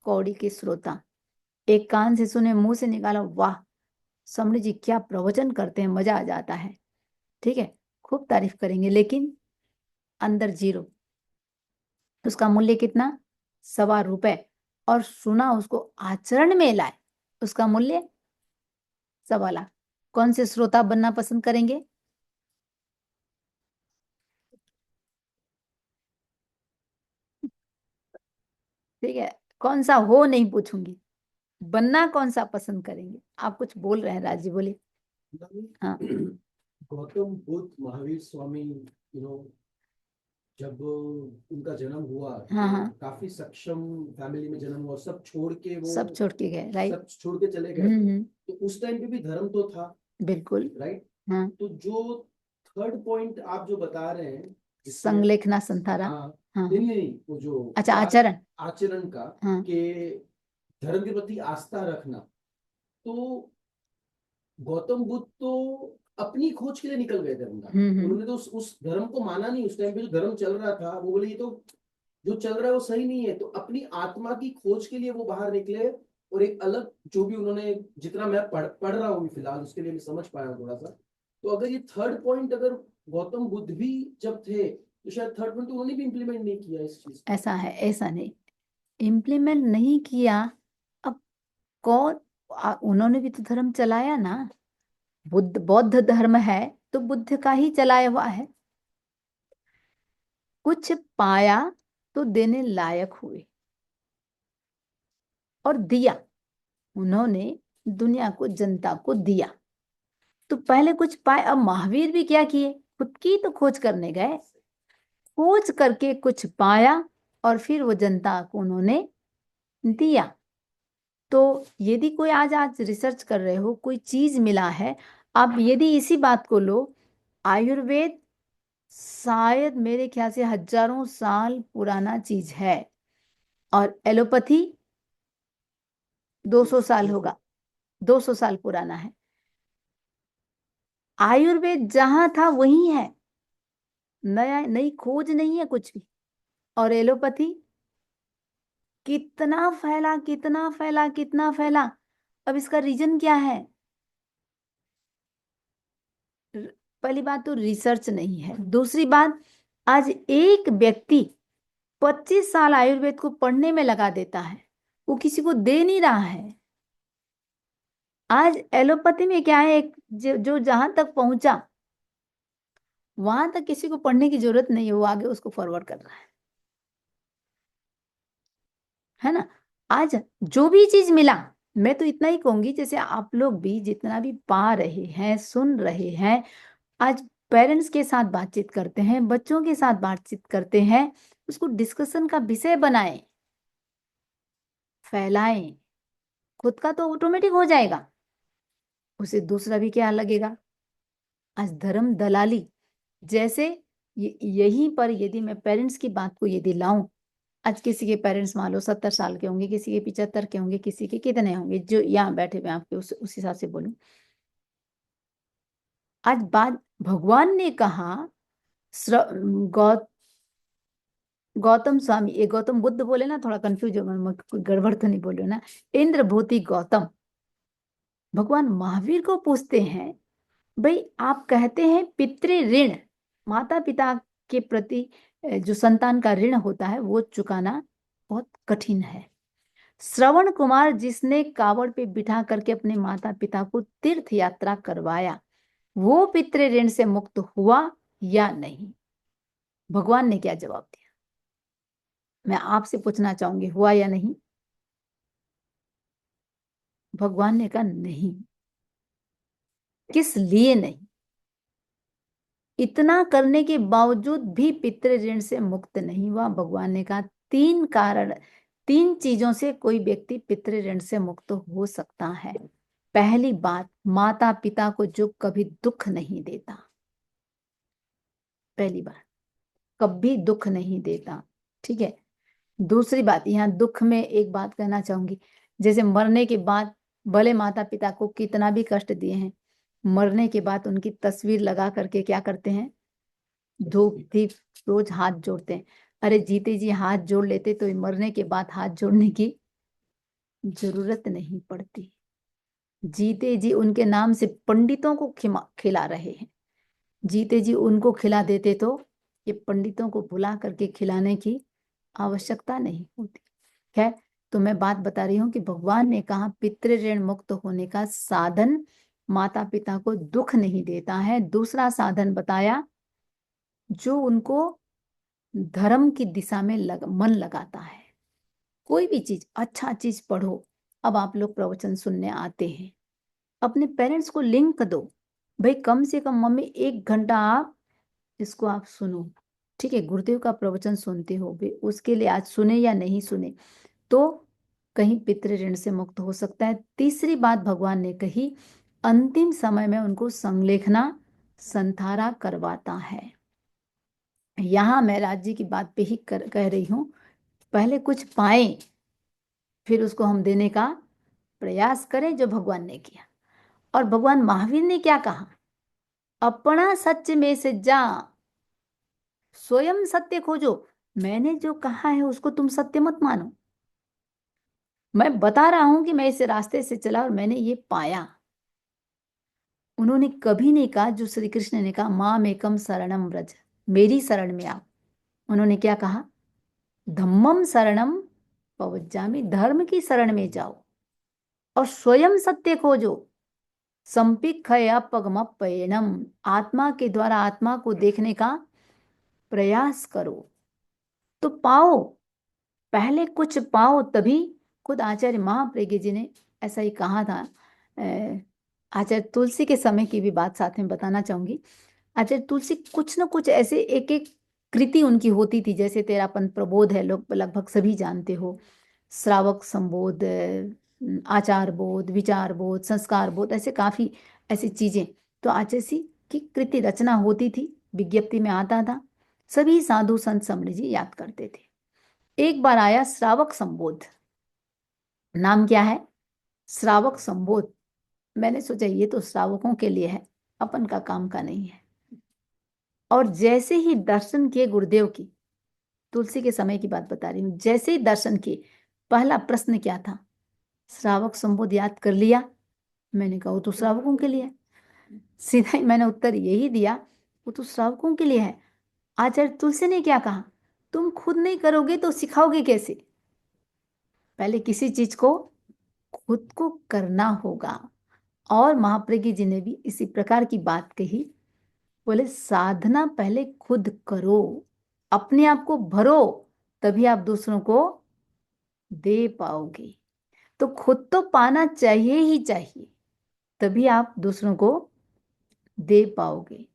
कौड़ी के श्रोता। एक कान से सुने मुंह से निकाला, वाह समरी जी क्या प्रवचन करते हैं, मजा आ जाता है, ठीक है, खूब तारीफ करेंगे, लेकिन अंदर जीरो। उसका मूल्य कितना? 1.25 रुपए। और सुना उसको आचरण में लाए, उसका मूल्य 1.25 लाख। कौन से श्रोता बनना पसंद करेंगे? ठीक है, कौन सा हो नहीं पूछूंगी, बनना कौन सा पसंद करेंगे? आप कुछ बोल रहे हैं राजी, बोलिए। हाँ गौतम बुद्ध महावीर स्वामी जब उनका जन्म हुआ हाँ तो हाँ, काफी सक्षम फैमिली में जन्म हुआ, सब छोड़ के वो सब छोड़ के गए, राइट। सब छोड़ के चले गए थे। हम्म, तो उस टाइम पे भी धर्म तो था, बिल्कुल। राइट। हाँ, तो जो थर्ड पॉइंट आप जो बता रहे हैं जिसमें संलेखना संथारा। हाँ हाँ नहीं नहीं नहीं, वो जो अच्छा आचरण। आचरण का हाँ के धर्म के प्रति आस्था रखना, तो गौतम बुद्ध तो अपनी खोज के लिए निकल गए थे अंदर। हम्म, उन्होंने तो उस धर्म को माना नहीं। उस टाइम पे जो धर्म चल रहा था वो बोले ये तो जो चल रहा है वो सही नहीं है, तो अपनी आत्मा की खोज के लिए वो बाहर निकले। और एक अलग जो भी उन्होंने, जितना मैं पढ़ रहा हूँ फिलहाल उसके लिए मैं समझ पाया हूँ थोड़ा सा। तो अगर ये थर्ड पॉइंट अगर गौतम बुद्ध भी जब थे तो शायद थर्ड पॉइंट तो उन्होंने भी इम्प्लीमेंट नहीं किया इस चीज को। ऐसा है, ऐसा नहीं इम्प्लीमेंट नहीं किया। अब कौन, उन्होंने भी तो धर्म चलाया ना। बुद्ध बौद्ध धर्म है तो बुद्ध का ही चलाया हुआ है। कुछ पाया तो देने लायक हुए और दिया, उन्होंने दुनिया को जनता को दिया। तो पहले कुछ पाए। अब महावीर भी क्या किए? खुद की तो खोज करने गए, खोज करके कुछ पाया और फिर वो जनता को उन्होंने दिया। तो यदि कोई आज रिसर्च कर रहे हो, कोई चीज मिला है, आप यदि इसी बात को लो, आयुर्वेद शायद मेरे ख्याल से हजारों साल पुराना चीज है और एलोपैथी 200 साल होगा, 200 साल पुराना है। आयुर्वेद जहां था वही है, नई खोज नहीं है कुछ भी। और एलोपैथी कितना फैला, कितना फैला, कितना फैला। अब इसका रीजन क्या है? पहली बात तो रिसर्च नहीं है। दूसरी बात, आज एक व्यक्ति 25 साल आयुर्वेद को पढ़ने में लगा देता है, वो किसी को दे नहीं रहा है। आज एलोपैथी में क्या है, एक जो जहां तक पहुंचा वहां तक किसी को पढ़ने की जरूरत नहीं है, वो आगे उसको फॉरवर्ड कर रहा है ना। आज जो भी चीज मिला, मैं तो इतना ही कहूंगी, जैसे आप लोग भी जितना भी पा रहे हैं, सुन रहे हैं, आज पेरेंट्स के साथ बातचीत करते हैं, बच्चों के साथ बातचीत करते हैं, उसको डिस्कशन का विषय बनाएं, फैलाएं। खुद का तो ऑटोमेटिक हो जाएगा, उसे दूसरा भी क्या लगेगा। आज धर्म दलाली जैसे यहीं पर यदि मैं पेरेंट्स की बात को यदि लाऊं, आज किसी के पेरेंट्स मान लो 70 साल के होंगे, किसी के 75 के होंगे, किसी के कितने होंगे, जो यहाँ बैठे हुए आपके उस हिसाब से बोलूं। आज बात भगवान ने कहा, गौ, गौतम स्वामी, ये गौतम बुद्ध बोले ना, थोड़ा कंफ्यूज हो, गड़बड़ तो नहीं बोले ना, इंद्रभूति गौतम भगवान महावीर को पूछते हैं, भाई आप कहते हैं पितृ ऋण, माता पिता के प्रति जो संतान का ऋण होता है वो चुकाना बहुत कठिन है। श्रवण कुमार जिसने कावड़ पे बिठा करके अपने माता पिता को तीर्थ यात्रा करवाया, वो पितृ ऋण से मुक्त हुआ या नहीं? भगवान ने क्या जवाब दिया? मैं आपसे पूछना चाहूंगी, हुआ या नहीं? भगवान ने कहा नहीं। किस लिए नहीं? इतना करने के बावजूद भी पितृ ऋण से मुक्त नहीं हुआ। भगवान ने कहा 3 कारण, 3 चीजों से कोई व्यक्ति पितृ ऋण से मुक्त हो सकता है। पहली बात, माता पिता को जो कभी दुख नहीं देता, पहली बात, कभी दुख नहीं देता, ठीक है। दूसरी बात, यहाँ दुख में एक बात कहना चाहूंगी, जैसे मरने के बाद भले माता पिता को कितना भी कष्ट दिए हैं, मरने के बाद उनकी तस्वीर लगा करके क्या करते हैं, धूप दीप रोज हाथ जोड़ते हैं। अरे जीते जी हाथ जोड़ लेते तो मरने के बाद हाथ जोड़ने की जरूरत नहीं पड़ती। जीते जी उनके नाम से पंडितों को खिला रहे हैं, जीते जी उनको खिला देते तो ये पंडितों को बुला करके खिलाने की आवश्यकता नहीं होती। खैर, तो मैं बात बता रही हूँ कि भगवान ने कहा पितृ ऋण मुक्त होने का साधन माता पिता को दुख नहीं देता है। दूसरा साधन बताया, जो उनको धर्म की दिशा में मन लगाता है। कोई भी चीज, अच्छा चीज पढ़ो। अब आप लोग प्रवचन सुनने आते हैं, अपने पेरेंट्स को लिंक दो, भाई कम से कम मम्मी 1 घंटा आप इसको आप सुनो, ठीक है। गुरुदेव का प्रवचन सुनते हो भाई, उसके लिए आज सुने या नहीं सुने तो कहीं पितृ ऋण से मुक्त हो सकता है। तीसरी बात भगवान ने कही, अंतिम समय में उनको संलेखना संथारा करवाता है। यहां मैं राज्य की बात पे ही कह रही हूं, पहले कुछ पाए फिर उसको हम देने का प्रयास करें, जो भगवान ने किया। और भगवान महावीर ने क्या कहा, अपना सत्य में से जा, स्वयं सत्य खोजो। मैंने जो कहा है उसको तुम सत्य मत मानो, मैं बता रहा हूं कि मैं इस रास्ते से चला और मैंने ये पाया। उन्होंने कभी नहीं कहा, जो श्री कृष्ण ने कहा माम एकम शरणम व्रज, मेरी शरण में आओ। उन्होंने क्या कहा, धम्मम शरणम पवज्जामि, धर्म की शरण में जाओ और स्वयं सत्य खोजो। संपिखया पगमप्पयनम, आत्मा के द्वारा आत्मा को देखने का प्रयास करो तो पाओ। पहले कुछ पाओ तभी। खुद आचार्य महाप्रज्ञ जी ने ऐसा ही कहा था। आचार्य तुलसी के समय की भी बात साथ में बताना चाहूंगी। आचार्य तुलसी कुछ ना कुछ ऐसे एक एक कृति उनकी होती थी, जैसे तेरापन प्रबोध है, लोग लगभग सभी जानते हो, श्रावक संबोध, आचार बोध, विचार बोध, संस्कार बोध, ऐसे काफी ऐसी चीजें। तो आचार्य की कृति रचना होती थी, विज्ञप्ति में आता था, सभी साधु संत समणी जी याद करते थे। एक बार आया श्रावक संबोध, नाम क्या है? श्रावक संबोध। मैंने सोचा ये तो श्रावकों के लिए है, अपन का काम का नहीं है। और जैसे ही दर्शन किए गुरुदेव की, तुलसी के समय की बात बता रही हूं, जैसे ही दर्शन किए, पहला प्रश्न क्या था? श्रावक संबोध याद कर लिया? मैंने कहा वो तो श्रावकों के लिए है। सीधा ही मैंने उत्तर यही दिया, वो तो श्रावकों के लिए है। आचार्य तुलसी ने क्या कहा? तुम खुद नहीं करोगे तो सिखाओगे कैसे? पहले किसी चीज को खुद को करना होगा। और महाप्रज्ञ जी ने भी इसी प्रकार की बात कही, बोले साधना पहले खुद करो, अपने आप को भरो, तभी आप दूसरों को दे पाओगे। तो खुद तो पाना चाहिए ही चाहिए, तभी आप दूसरों को दे पाओगे।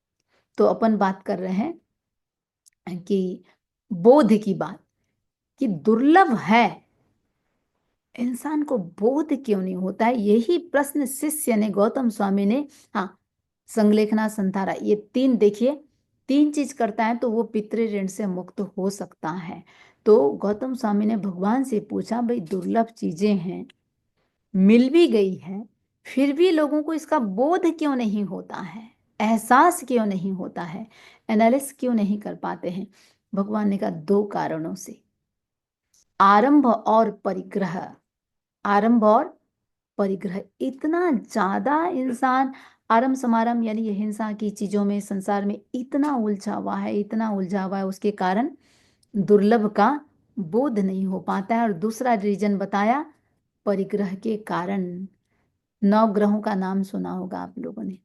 तो अपन बात कर रहे हैं कि बोध की बात, कि दुर्लभ है, इंसान को बोध क्यों नहीं होता है? यही प्रश्न शिष्य ने गौतम स्वामी ने, हाँ, संलेखना, संधारा, ये तीन देखिए, तीन चीज करता है तो वो पितृ ऋण से मुक्त हो सकता है। तो गौतम स्वामी ने भगवान से पूछा, भाई दुर्लभ चीजें हैं, मिल भी गई है, फिर भी लोगों को इसका बोध क्यों नहीं होता है, एहसास क्यों नहीं होता है, एनालिसिस क्यों नहीं कर पाते हैं? भगवान ने कहा दो कारणों से, आरंभ और परिग्रह। आरंभ और परिग्रह, इतना ज्यादा इंसान आरंभ समारंभ यानी ये हिंसा की चीजों में, संसार में इतना उलझा हुआ है, इतना उलझा हुआ है, उसके कारण दुर्लभ का बोध नहीं हो पाता है। और दूसरा रीजन बताया, परिग्रह के कारण। 9 ग्रहों का नाम सुना होगा आप लोगों ने,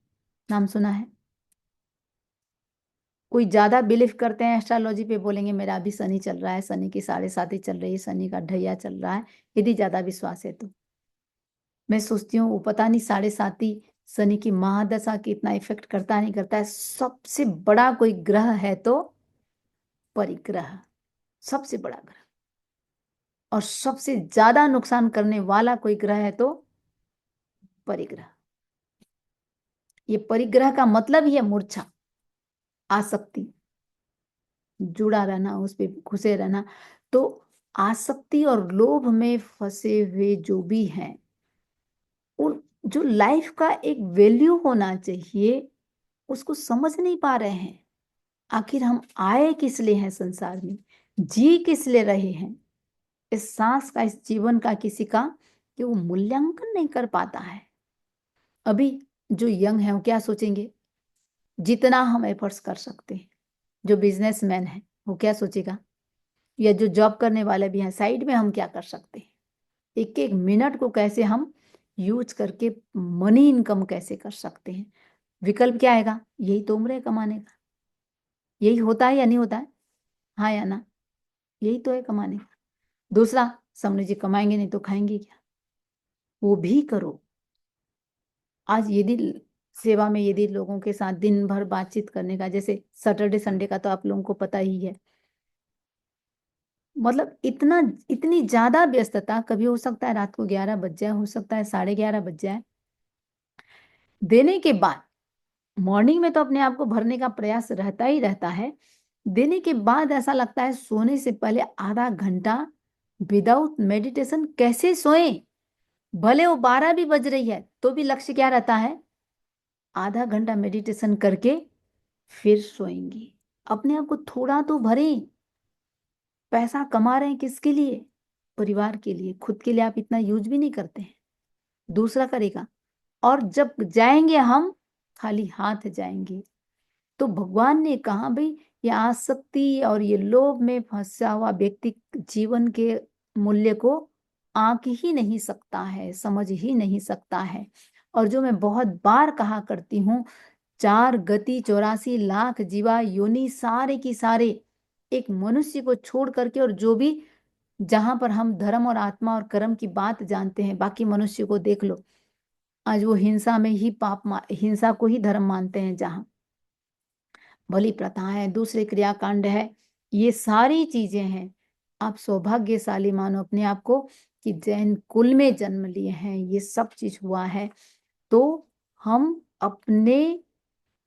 नाम सुना है? कोई ज्यादा बिलीव करते हैं एस्ट्रोलॉजी पे, बोलेंगे मेरा अभी शनि चल रहा है, शनि की 7.5 चल रही है, शनि का ढैया चल रहा है, यदि ज्यादा विश्वास है तो। मैं सोचती हूँ वो पता नहीं 7.5 शनि की महादशा कितना इफेक्ट करता नहीं करता है। सबसे बड़ा कोई ग्रह है तो परिग्रह, सबसे बड़ा ग्रह। और सबसे ज्यादा नुकसान करने वाला कोई ग्रह है तो परिग्रह। ये परिग्रह का मतलब ही है मूर्छा, आसक्ति, जुड़ा रहना, उस पे घुसे रहना। तो आसक्ति और लोभ में फंसे हुए जो भी हैं, उन जो लाइफ का एक वैल्यू होना चाहिए, उसको समझ नहीं पा रहे हैं। आखिर हम आए किस लिए हैं संसार में, जी किस लिए रहे हैं, इस सांस का, इस जीवन का किसी का, कि वो मूल्यांकन नहीं कर पाता है। अभी जो यंग है वो क्या सोचेंगे, जितना हम एफर्ट्स कर सकते हैं। जो बिजनेसमैन है वो क्या सोचेगा, या जो जॉब करने वाले भी हैं, साइड में हम क्या कर सकते हैं, एक एक मिनट को कैसे हम यूज करके मनी इनकम कैसे कर सकते हैं। विकल्प क्या आएगा, यही तो उम्र है कमाने का। यही होता है या नहीं होता है? हाँ या ना? यही तो है कमाने का। दूसरा, समझ जी कमाएंगे नहीं तो खाएंगे क्या? वो भी करो। आज यदि सेवा में यदि लोगों के साथ दिन भर बातचीत करने का, जैसे सैटरडे संडे का तो आप लोगों को पता ही है, मतलब इतना, इतनी ज्यादा व्यस्तता, कभी हो सकता है रात को 11 बज जाए, हो सकता है 11:30 बज जाए। देने के बाद मॉर्निंग में तो अपने आप को भरने का प्रयास रहता ही रहता है, देने के बाद ऐसा लगता है सोने से पहले आधा घंटा विदाउट मेडिटेशन कैसे सोए। भले वो 12 भी बज रही है तो भी लक्ष्य क्या रहता है, आधा घंटा मेडिटेशन करके फिर सोएंगे। अपने आप को थोड़ा तो भरें। पैसा कमा रहे हैं किसके लिए? परिवार के लिए। खुद के लिए आप इतना यूज भी नहीं करते हैं, दूसरा करेगा। और जब जाएंगे हम, खाली हाथ जाएंगे। तो भगवान ने कहा, भाई ये आसक्ति और ये लोभ में फंसा हुआ व्यक्ति जीवन के मूल्य को आंक ही नहीं सकता है, समझ ही नहीं सकता है। और जो मैं बहुत बार कहा करती हूँ, 4 गति 84 लाख जीवा योनि सारे की सारे एक मनुष्य को छोड़ करके, और जो भी जहां पर हम धर्म और आत्मा और कर्म की बात जानते हैं, बाकी मनुष्य को देख लो, आज वो हिंसा में ही हिंसा को ही धर्म मानते हैं। जहां बलि प्रथा है, दूसरे क्रियाकांड है, ये सारी चीजें हैं। आप सौभाग्यशाली मानो अपने आप को कि जैन कुल में जन्म लिए हैं, ये सब चीज हुआ है। तो हम अपने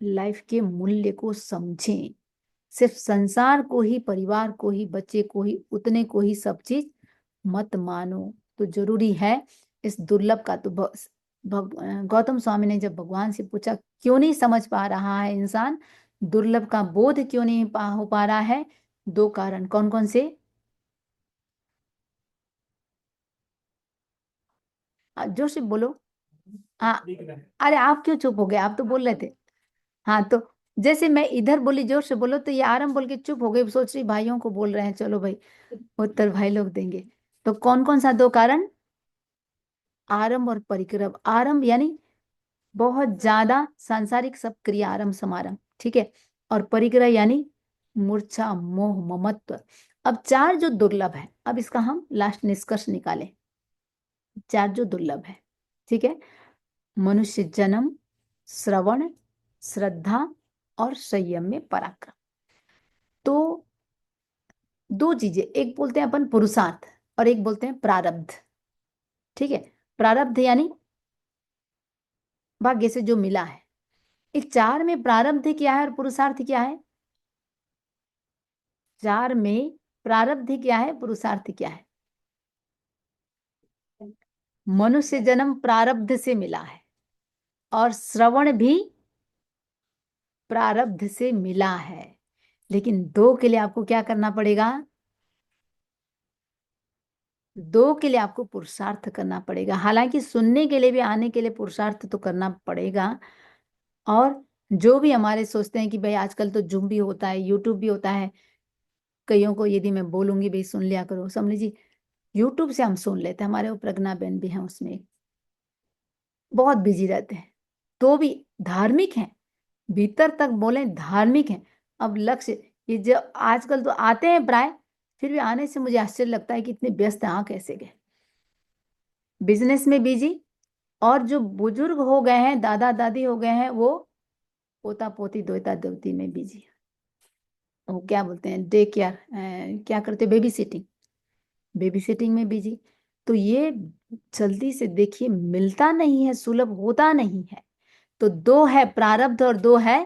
लाइफ के मूल्य को समझें। सिर्फ संसार को ही, परिवार को ही, बच्चे को ही, उतने को ही सब चीज मत मानो। तो जरूरी है इस दुर्लभ का। तो गौतम स्वामी ने जब भगवान से पूछा क्यों नहीं समझ पा रहा है इंसान, दुर्लभ का बोध क्यों नहीं हो पा रहा है, दो कारण। कौन कौन से? जोर से बोलो। हाँ, अरे आप क्यों चुप हो गए, आप तो बोल रहे थे। हाँ, तो जैसे मैं इधर बोली जोर से बोलो, तो ये आरंभ बोल के चुप हो गए, सोच रही भाइयों को बोल रहे हैं, चलो भाई उत्तर भाई लोग देंगे। तो कौन कौन सा दो कारण? आरंभ और परिक्रम। आरंभ यानी बहुत ज्यादा सांसारिक सब क्रिया, आरंभ समारंभ, ठीक है। और परिग्रह यानी मूर्छा, मोह, ममत्व। अब चार जो दुर्लभ है, अब इसका हम लास्ट निष्कर्ष निकालें। चार जो दुर्लभ है, ठीक है, मनुष्य जन्म, श्रवण, श्रद्धा और संयम में पराक्रम। तो दो चीजें, एक बोलते हैं अपन पुरुषार्थ और एक बोलते हैं प्रारब्ध, ठीक है। प्रारब्ध यानी भाग्य से जो मिला है। इस चार में प्रारब्ध क्या है और पुरुषार्थ क्या है? चार में प्रारब्ध क्या है, पुरुषार्थ क्या है? मनुष्य जन्म प्रारब्ध से मिला है और श्रवण भी प्रारब्ध से मिला है। लेकिन दो के लिए आपको क्या करना पड़ेगा? दो के लिए आपको पुरुषार्थ करना पड़ेगा। हालांकि सुनने के लिए भी, आने के लिए पुरुषार्थ तो करना पड़ेगा। और जो भी हमारे सोचते हैं कि भाई आजकल तो जूम भी होता है, यूट्यूब भी होता है, कईयों को यदि मैं बोलूंगी भाई सुन लिया करो, समझ लीजिए यूट्यूब से हम सुन लेते हैं, हमारे वो प्रज्ञा बहन भी हैं उसमें, बहुत बिजी रहते हैं, तो भी धार्मिक हैं, भीतर तक बोले धार्मिक हैं। अब लक्ष्य ये जो आजकल तो आते हैं प्राय, फिर भी आने से मुझे आश्चर्य लगता है कि इतने व्यस्त हैं, कैसे गए, बिजनेस में बिजी। और जो बुजुर्ग हो गए हैं, दादा दादी हो गए हैं, वो पोता पोती दोता दोती में बिजी। वो क्या बोलते हैं, डे केयर, क्या करते, बेबी सिटिंग, बेबी सिटिंग में बिजी। तो ये जल्दी से देखिए मिलता नहीं है, सुलभ होता नहीं है। तो दो है प्रारब्ध और दो है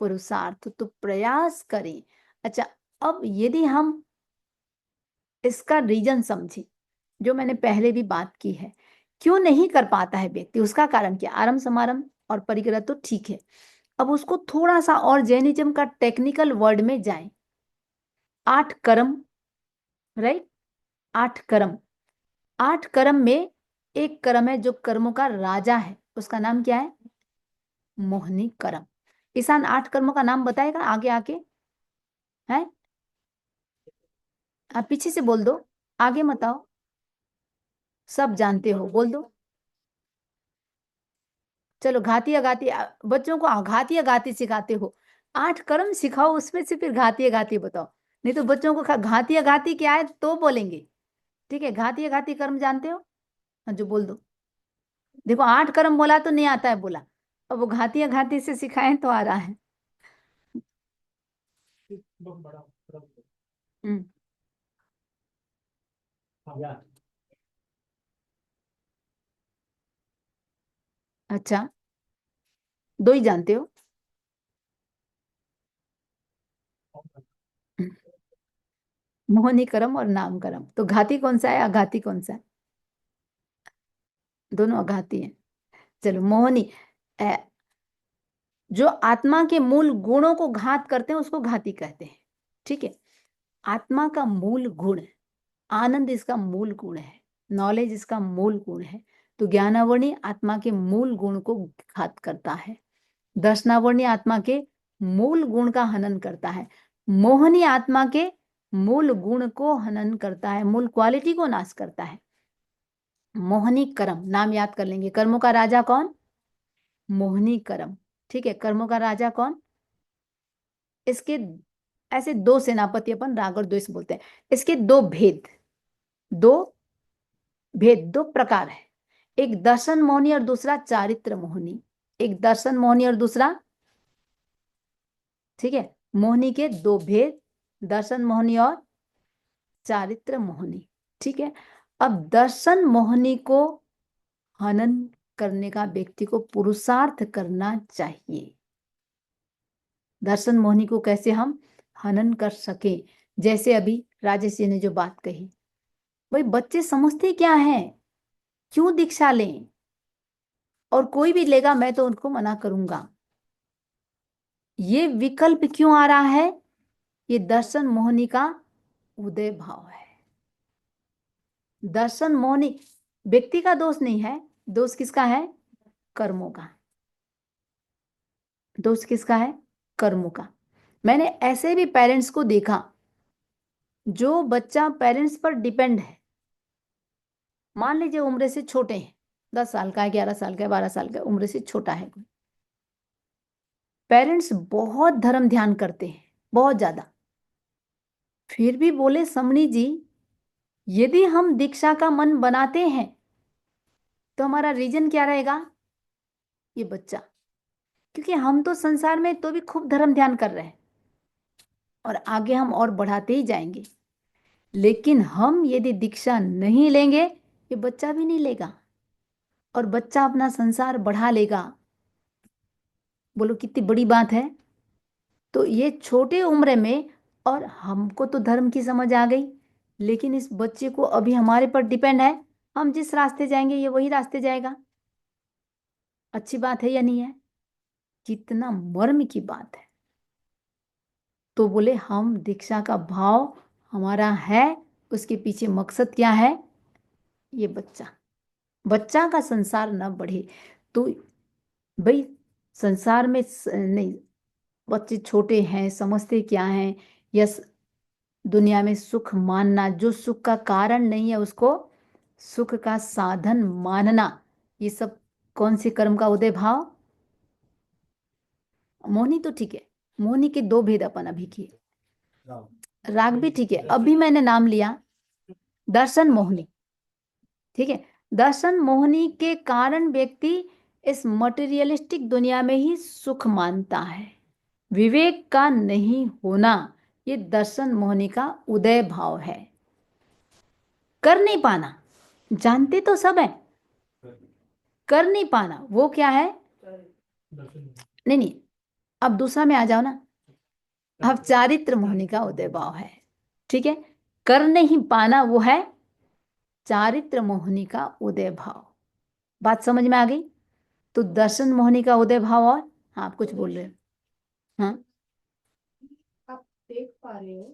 पुरुषार्थ, तो प्रयास करें। अच्छा, अब यदि हम इसका रीजन समझें, जो मैंने पहले भी बात की है, क्यों नहीं कर पाता है व्यक्ति, उसका कारण क्या? आरंभ समारंभ और परिग्रह तो ठीक है। अब उसको थोड़ा सा और जैनिज्म का टेक्निकल वर्ड में जाएं। 8 कर्म, राइट, 8 कर्म। 8 कर्म में एक कर्म है जो कर्मों का राजा है, उसका नाम क्या है? मोहिनी कर्म। ईशान 8 कर्मों का नाम बताएगा आगे आके? है, आप पीछे से बोल दो, आगे मत आओ, सब जानते हो, बोल दो। चलो घाती अघाती, बच्चों को घाती अघाती सिखाते हो, 8 कर्म सिखाओ, उसमें से फिर घाती अघाती बताओ। नहीं तो बच्चों को घाती अघाती क्या है तो बोलेंगे। ठीक है, घाती अघाती कर्म जानते हो? हाँ, जो बोल दो। देखो 8 कर्म बोला तो नहीं आता है बोला, अब वो घाती अघाती से सिखाएं तो आ रहा है। हम्म, अच्छा, दो ही जानते हो? मोहिनी कर्म और नाम कर्म। तो घाती कौन सा है, अघाती कौन सा है? दोनों अघाती हैं। चलो मोहिनी, अ, जो आत्मा के मूल गुणों को घात करते हैं उसको घाती कहते हैं। ठीक है, आत्मा का मूल गुण, आनंद इसका मूल गुण है, नॉलेज इसका मूल गुण है। तो ज्ञानावरणी आत्मा के मूल गुण को घात करता है, दर्शनावरणी आत्मा के मूल गुण का हनन करता है, मोहनी आत्मा के मूल गुण को हनन करता है, मूल क्वालिटी को नाश करता है। मोहनी कर्म, नाम याद कर लेंगे, कर्मों का राजा कौन? मोहनी कर्म। ठीक है, कर्मों का राजा कौन? इसके ऐसे दो सेनापति अपन राग और द्वेष बोलते हैं। इसके दो भेद, दो भेद, दो प्रकार है। एक दर्शन मोहनी और दूसरा चारित्र मोहनी। एक दर्शन मोहनी और दूसरा ठीक है, मोहिनी के दो भेद, दर्शन मोहिनी और चारित्र मोहिनी। ठीक है, अब दर्शन मोहिनी को हनन करने का व्यक्ति को पुरुषार्थ करना चाहिए। दर्शन मोहिनी को कैसे हम हनन कर सके, जैसे अभी राजेश जी ने जो बात कही, भाई बच्चे समझते क्या है, क्यों दीक्षा लें, और कोई भी लेगा मैं तो उनको मना करूंगा, ये विकल्प क्यों आ रहा है? ये दर्शन मोहिनी का उदय भाव है। दर्शन मोहिनी व्यक्ति का दोष नहीं है, दोष किसका है? कर्मों का। दोष किसका है? कर्मों का। मैंने ऐसे भी पेरेंट्स को देखा जो बच्चा पेरेंट्स पर डिपेंड है, मान लीजिए उम्र से छोटे हैं, 10 साल का है, 11 साल का है, 12 साल का है, उम्र से छोटा है कोई, पेरेंट्स बहुत धर्म ध्यान करते हैं, बहुत ज्यादा, फिर भी बोले समणी जी यदि हम दीक्षा का मन बनाते हैं तो हमारा रीजन क्या रहेगा? ये बच्चा, क्योंकि हम तो संसार में तो भी खूब धर्म ध्यान कर रहे हैं और आगे हम और बढ़ाते ही जाएंगे, लेकिन हम यदि दीक्षा नहीं लेंगे ये बच्चा भी नहीं लेगा और बच्चा अपना संसार बढ़ा लेगा। बोलो कितनी बड़ी बात है। तो ये छोटे उम्र में, और हमको तो धर्म की समझ आ गई, लेकिन इस बच्चे को अभी हमारे पर डिपेंड है, हम जिस रास्ते जाएंगे ये वही रास्ते जाएगा। अच्छी बात है या नहीं है? कितना मर्म की बात है। तो बोले हम दीक्षा का भाव हमारा है, उसके पीछे मकसद क्या है? ये बच्चा का संसार न बढ़े। तो भाई संसार में नहीं, बच्चे छोटे हैं, समझते क्या हैं, या दुनिया में सुख मानना, जो सुख का कारण नहीं है उसको सुख का साधन मानना, ये सब कौन से कर्म का उदय भाव? मोहिनी तो ठीक है, मोहिनी के दो भेद अपन अभी किए, राग भी ठीक है, अभी मैंने नाम लिया दर्शन मोहिनी। ठीक है, दर्शन मोहिनी के कारण व्यक्ति इस मटेरियलिस्टिक दुनिया में ही सुख मानता है, विवेक का नहीं होना, ये दर्शन मोहिनी का उदय भाव है। कर नहीं पाना, जानते तो सब है, कर नहीं पाना वो क्या है? नहीं नहीं, अब दूसरा में आ जाओ ना, अब चारित्र मोहिनी का उदय भाव है। ठीक है, कर नहीं पाना वो है चारित्र मोहिनी का उदय भाव। बात समझ में आ गई? तो दर्शन मोहिनी का उदय भाव, और हाँ आप कुछ बोल रहे हो? हाँ, आप देख पा रहे हो,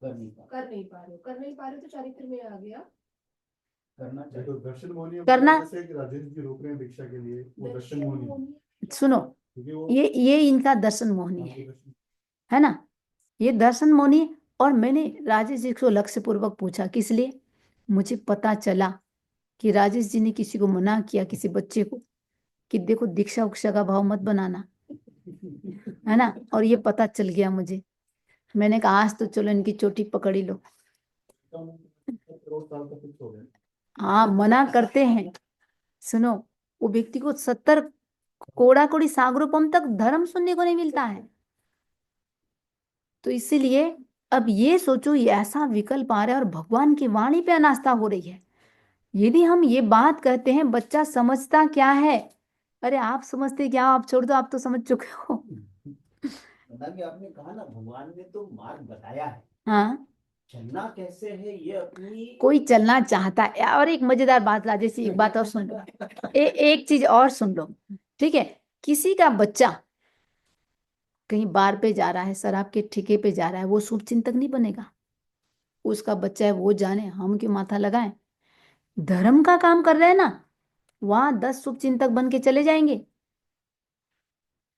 कर नहीं पा कर नहीं पा रहे हो, कर नहीं पा रहे हो तो चारित्र में आ गया। करना चाहिए। देखो दर्शन मोहिनी अब करना- जैसे कि राजेश जी रोक रहे हैं दीक्षा के लिए, वो दर्शन मोहिनी सुनो, क्योंकि वो ये इनका दर्शन मोहिनी हाँ, वो दर्शन- है ना, ये दर्शन मोहिनी। और मैंने राजेश जी को लक्ष्य पूर्वक पूछा, किस लिए? मुझे पता चला कि राजेश जी ने किसी को मना किया, किसी बच्चे को, कि देखो दीक्षा उक्षा का भाव मत बनाना, है ना, और ये पता चल गया मुझे। मैंने कहा आज तो चलो इनकी चोटी पकड़ी लो। करोड़ साल का फिक्स हो गया। हाँ मना करते हैं। सुनो, वो व्यक्ति को 70 कोड़ा कोड़ी सागरोपम तक धर्म सुनने को नहीं मिलता है। तो इसीलिए अब ये सोचो, ये ऐसा विकल्प आ रहा है और भगवान की वाणी पे अनास्था हो रही है। यदि हम ये बात कहते हैं, बच्चा समझता क्या है? अरे आप समझते क्या, आप छोड़ दो, आप तो समझ चुके हो। कि आपने कहा ना भगवान ने तो मार्ग बताया है, हाँ, चलना कैसे है ये अपनी। कोई चलना चाहता है। और एक मजेदार बात राजेश जी, एक बात और सुन लो, एक चीज और सुन लो। ठीक है, किसी का बच्चा कहीं बार पे जा रहा है, शराब के ठेके पे जा रहा है, वो शुभ चिंतक नहीं बनेगा। उसका बच्चा है, वो जाने, हम क्यों माथा लगाएं। धर्म का काम कर रहे हैं ना, वहां 10 शुभ चिंतक बन के चले जाएंगे।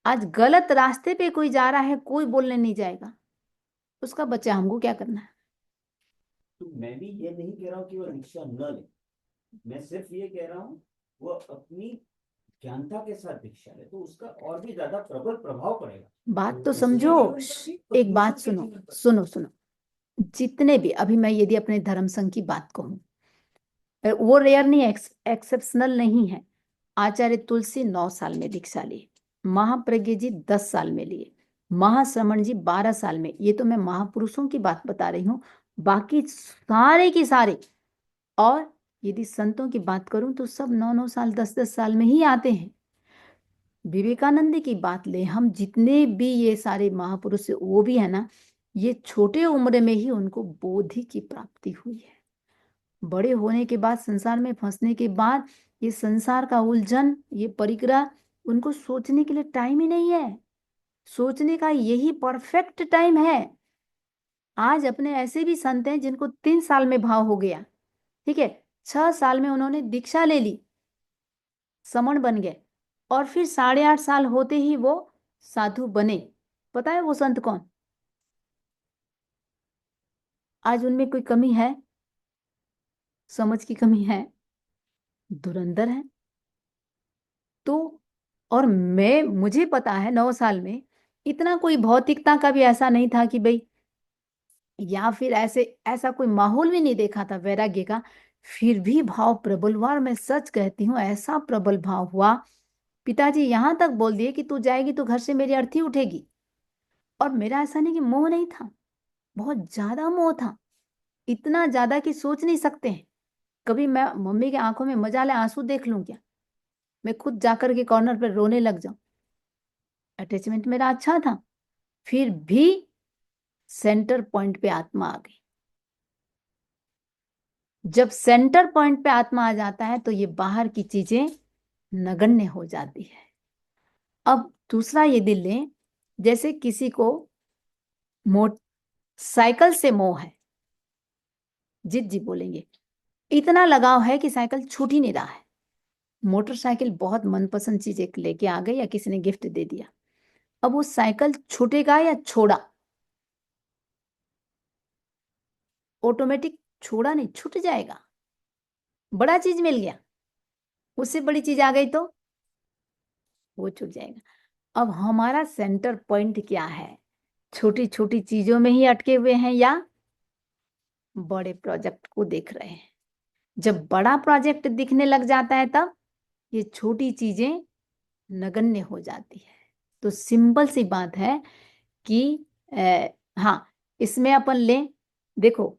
आज गलत रास्ते पे कोई जा रहा है, कोई बोलने नहीं जाएगा, उसका बच्चा, हमको क्या करना है? तो मैं भी ये नहीं कह रहा हूँ कि वो दीक्षा न ले, मैं सिर्फ ये कह रहा हूँ वो अपनी ज्ञानता के साथ दीक्षा ले तो उसका और भी ज्यादा प्रबल प्रभाव पड़ेगा। बात तो समझो, एक बात सुनो, सुनो सुनो, जितने भी, अभी मैं यदि अपने धर्म संघ की बात कहूं, वो रेयर नहीं है, एक्सेप्शनल नहीं है। आचार्य तुलसी 9 साल में दीक्षा ली, महाप्रज्ञ जी 10 साल में लिए, महाश्रमण जी 12 साल में, ये तो मैं महापुरुषों की बात बता रही हूँ, बाकी सारे के सारे। और यदि संतों की बात करूं तो सब 9-9 साल 10-10 साल में ही आते हैं। विवेकानंद की बात ले हम, जितने भी ये सारे महापुरुष वो भी है ना, ये छोटे उम्र में ही उनको बोधि की प्राप्ति हुई है। बड़े होने के बाद, संसार में फंसने के बाद, ये संसार का उलझन, ये परिग्रह, उनको सोचने के लिए टाइम ही नहीं है। सोचने का यही परफेक्ट टाइम है। आज अपने ऐसे भी संत हैं जिनको 3 साल में भाव हो गया, ठीक है, 6 साल में उन्होंने दीक्षा ले ली, समण बन गए, और फिर 8.5 साल होते ही वो साधु बने। पता है वो संत कौन? आज उनमें कोई कमी है? समझ की कमी है? धुरंधर है। तो और मुझे पता है 9 साल में इतना कोई भौतिकता का भी ऐसा नहीं था कि भाई, या फिर ऐसा कोई माहौल भी नहीं देखा था वैराग्य का। फिर भी भाव प्रबल हुआ, और मैं सच कहती हूँ ऐसा प्रबल भाव हुआ, पिताजी यहां तक बोल दिए कि तू जाएगी तो घर से मेरी अर्थी उठेगी। और मेरा ऐसा नहीं कि मोह नहीं था, बहुत ज्यादा मोह था, इतना ज्यादा कि सोच नहीं सकते हैं। कभी मैं मम्मी की आंखों में मजाले आंसू देख लूं क्या? मैं खुद जाकर के कॉर्नर पर रोने लग जाऊं। अटैचमेंट मेरा अच्छा था। फिर भी सेंटर पॉइंट पे आत्मा आ गई। जब सेंटर पॉइंट पे आत्मा आ जाता है तो ये बाहर की चीजें नगण्य हो जाती है। अब दूसरा ये दिल लें, जैसे किसी को साइकिल से मोह है, जिद जी बोलेंगे, इतना लगाव है कि साइकिल छूट ही नहीं रहा है। मोटरसाइकिल बहुत मनपसंद चीज एक लेके आ गई या किसी ने गिफ्ट दे दिया, अब वो साइकिल छूटेगा या छोड़ा? ऑटोमेटिक छोड़ा नहीं, छूट जाएगा। बड़ा चीज मिल गया, उससे बड़ी चीज आ गई तो वो छूट जाएगा। अब हमारा सेंटर पॉइंट क्या है? छोटी छोटी चीजों में ही अटके हुए हैं या बड़े प्रोजेक्ट को देख रहे हैं? जब बड़ा प्रोजेक्ट दिखने लग जाता है तब ये छोटी चीजें नगण्य हो जाती है। तो सिंपल सी बात है कि हाँ, इसमें अपन लें, देखो,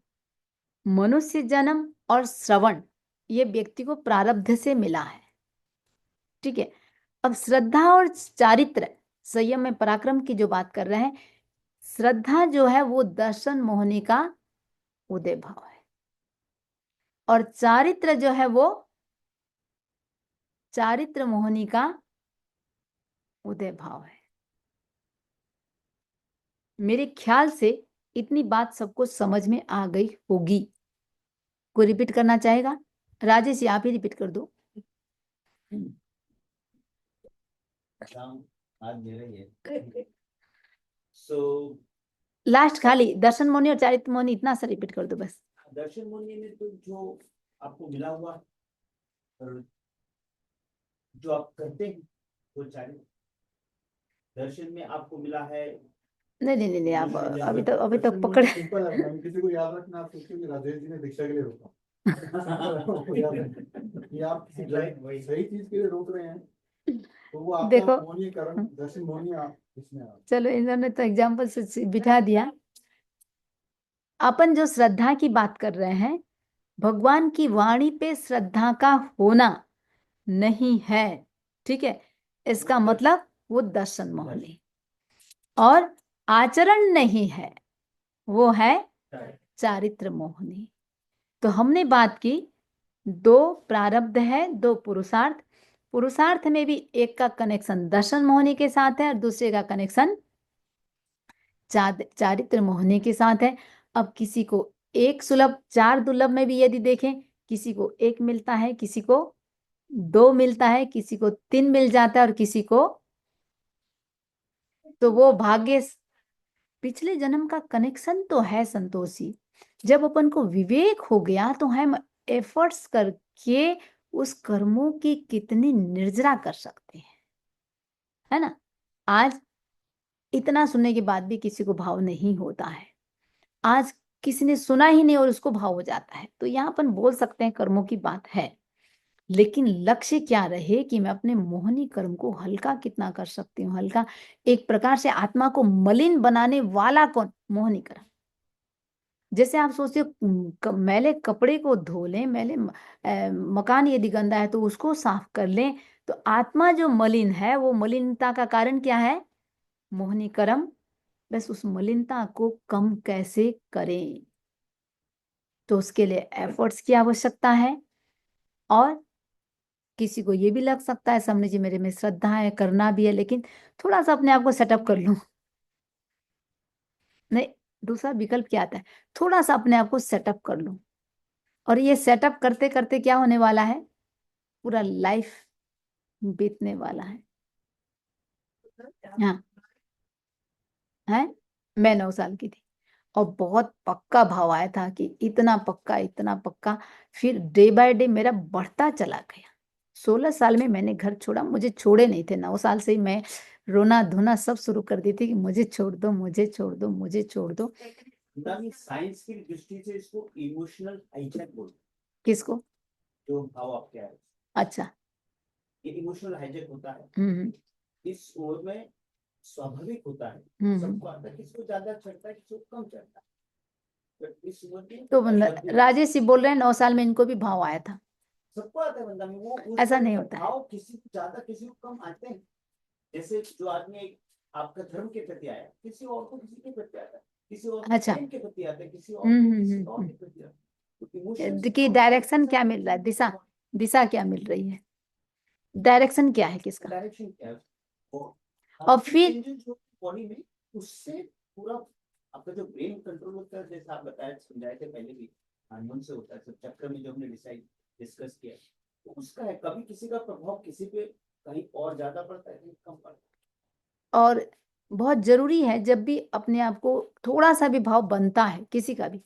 मनुष्य जन्म और श्रवण ये व्यक्ति को प्रारब्ध से मिला है, ठीक है। अब श्रद्धा और चारित्र, संयम में पराक्रम की जो बात कर रहे हैं, श्रद्धा जो है वो दर्शन मोहनी का उदय भाव है, और चारित्र जो है वो चारित्र मोहनी का उदय भाव है। मेरे ख्याल से इतनी बात सबको समझ में आ गई होगी। कोई रिपीट करना चाहेगा? राजेश जी आप ही रिपीट कर दो। काम आज मेरा ही है। सो लास्ट खाली दर्शन मोहनी और चारित्र मोहनी, इतना सा रिपीट कर दो बस। दर्शन मुनि में तो जो आपको मिला हुआ और जो आप करते हैं वो चारित्र, दर्शन में आपको मिला है। नहीं नहीं नहीं, आप अभी तक दर्शन पकड़ मुनि सिंपल है, मैम, किसी को याद रखना, आप सोचिए कि राजेश जी ने दीक्षा के लिए रोका। आपको याद रखना कि आप किसी सही चीज के लिए रोक रहे हैं, तो वो आपका देखो, मोहनीय कर्म, दर्शन मोहनीय आप इसमें आप। चलो इन्होंने तो एग्जाम्पल से बिठा दिया। अपन जो श्रद्धा की बात कर रहे हैं, भगवान की वाणी पे श्रद्धा का होना नहीं है, ठीक है, इसका मतलब वो दर्शन मोहनी। और आचरण नहीं है, वो है चारित्र मोहनी। तो हमने बात की, 2 प्रारब्ध है, 2 पुरुषार्थ। पुरुषार्थ में भी एक का कनेक्शन दर्शन मोहनी के साथ है और दूसरे का कनेक्शन चारित्र मोहनी के साथ है। अब किसी को एक सुलभ 4 दुर्लभ में भी यदि देखें, किसी को 1 मिलता है, किसी को 2 मिलता है, किसी को 3 मिल जाता है, और किसी को, तो वो भाग्य पिछले जन्म का कनेक्शन तो है संतोषी। जब अपन को विवेक हो गया तो हम एफर्ट्स करके उस कर्मों की कितनी निर्जरा कर सकते हैं, है ना। आज इतना सुनने के बाद भी किसी को भाव नहीं होता है। आज किसी ने सुना ही नहीं और उसको भाव हो जाता है, तो यहाँ अपन बोल सकते हैं कर्मों की बात है। लेकिन लक्ष्य क्या रहे कि मैं अपने मोहनी कर्म को हल्का कितना कर सकती हूँ। हल्का एक प्रकार से आत्मा को मलिन बनाने वाला कौन? मोहनी कर्म। जैसे आप सोचते हो मैले कपड़े को धो लें, मकान यदि गंदा है तो उसको साफ कर लें, तो आत्मा जो मलिन है वो मलिनता का कारण क्या है? मोहनी कर्म। बस उस मलिनता को कम कैसे करें, तो उसके लिए एफर्ट्स की आवश्यकता है। और किसी को ये भी लग सकता है सामने जी मेरे में श्रद्धा है, करना भी है, लेकिन थोड़ा सा अपने आप को सेटअप कर लूं। नहीं, दूसरा विकल्प क्या आता है? थोड़ा सा अपने आप को सेटअप कर लूं। और ये सेटअप करते करते क्या होने वाला है? पूरा लाइफ बीतने वाला है। हाँ है। मैं 9 साल की थी और बहुत पक्का भाव आया था कि इतना पक्का, इतना पक्का। फिर डे बाय डे मेरा बढ़ता चला गया। 16 साल में मैंने घर छोड़ा, मुझे छोड़े नहीं थे। 9 साल से ही मैं रोना धोना सब शुरू कर दी थी कि मुझे छोड़ दो, मुझे छोड़ दो, मुझे छोड़ दो। साइंस की दृष्टि से इसको इमोशनल हाईजैक बोलते हैं, किसको? जो भाव आपके आए, अच्छा। ये इमोशनल हाईजैक होता है। हम्म इस ओर में स्वाभाविक होता है, हम्म सबको आता है, किसी को ज्यादा चढ़ता है, किसी को कम चढ़ता है। तो इस उम्र में तो राजेश जी बोल रहे हैं 9 साल में इनको भी भाव आया था। सबको आता है बंदा में, वो उस ऐसा समय नहीं का होता है। भाव किसी को ज्यादा किसी को कम आते हैं। जैसे जो आदमी आपका धर्म के प्रति आया, किसी और को किसी के प्रति आता है, किसी और को अच्छा। प्रेम के प्रति आता है, किसी और को किसी और के प्रति आता है। तो emotions कि डायरेक्शन क्या मिल रहा है? दिशा, दिशा क्या मिल रही है? डायरेक्शन क्या है किसका? डायरेक्शन क्या है? और फिर changes जो बॉडी में, उससे पूरा आपका जो ब्रेन कंट्रोल होता है, जैसे आप बताया समझाए थे पहले भी, हार्मोन से होता है। सब चक्कर में जो हमने डिस्कस किया, तो उसका है। कभी किसी का प्रभाव किसी पे कहीं और ज्यादा पड़ता है, कहीं कम पड़ता है। और बहुत जरूरी है जब भी अपने आप को थोड़ा सा भी भाव बनता है किसी का भी,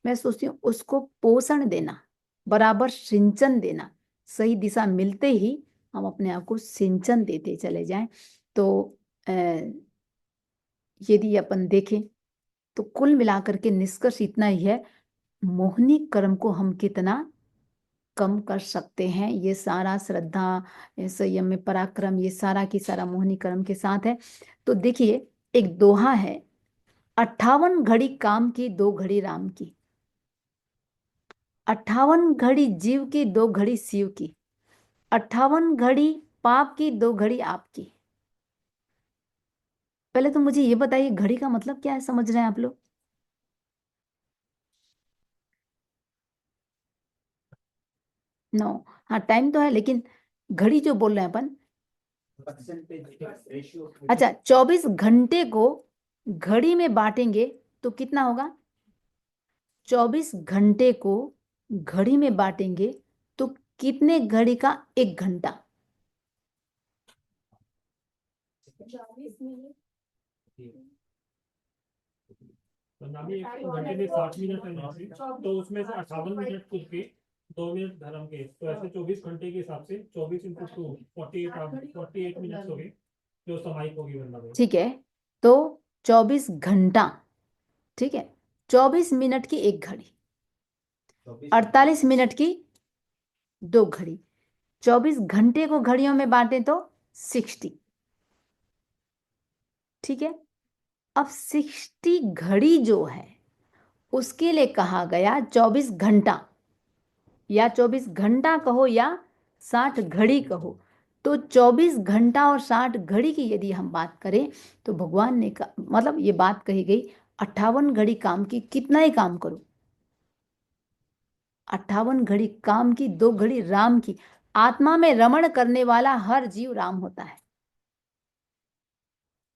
मैं सोचती हूँ उसको पोषण देना, बराबर सिंचन देना। सही दिशा मिलते ही हम अपने आप को सिंचन देते चले जाएं। तो यदि अपन देखें तो कुल मिलाकर के निष्कर्ष इतना ही है, मोहनी कर्म को हम कितना कम कर सकते हैं। ये सारा श्रद्धा, संयम में पराक्रम, ये सारा की सारा मोहनी कर्म के साथ है। तो देखिए, एक दोहा है, 58 घड़ी काम की 2 घड़ी राम की, 58 घड़ी जीव की 2 घड़ी शिव की, 58 घड़ी पाप की 2 घड़ी आपकी। पहले तो मुझे ये बताइए घड़ी का मतलब क्या है, समझ रहे हैं आप लोग? नो। हाँ, टाइम तो है, लेकिन घड़ी जो बोल रहे हैं अपन, परसेंटेज रेशियो। अच्छा 24 घंटे को घड़ी में बांटेंगे तो कितना होगा? 24 घंटे को घड़ी में बांटेंगे तो कितने घड़ी का 1 घंटा? 40 मिनट। पंजाबी एक घंटे में 60 मिनट है यहाँ पे, तो उसमें से 58 मिनट खुद के, 2 मिनट धर्म के, तो ऐसे 24 घंटे के हिसाब से 24 इंटू 2 48 मिनट हो गए जो सामायिक होगी वरना। ठीक है, तो 24 घंटा, ठीक है, 24 मिनट की 1 घड़ी, 48 मिनट की 2 घड़ी, 24 घंटे को घड़ियों में बांटे तो 60। ठीक है, अब 60 घड़ी जो है उसके लिए कहा गया 24 घंटा, या 24 घंटा कहो या 60 घड़ी कहो, तो 24 घंटा और 60 घड़ी की यदि हम बात करें तो भगवान ने मतलब ये बात कही गई, 58 घड़ी काम की कितना ही काम करो, 58 घड़ी काम की 2 घड़ी राम की। आत्मा में रमण करने वाला हर जीव राम होता है।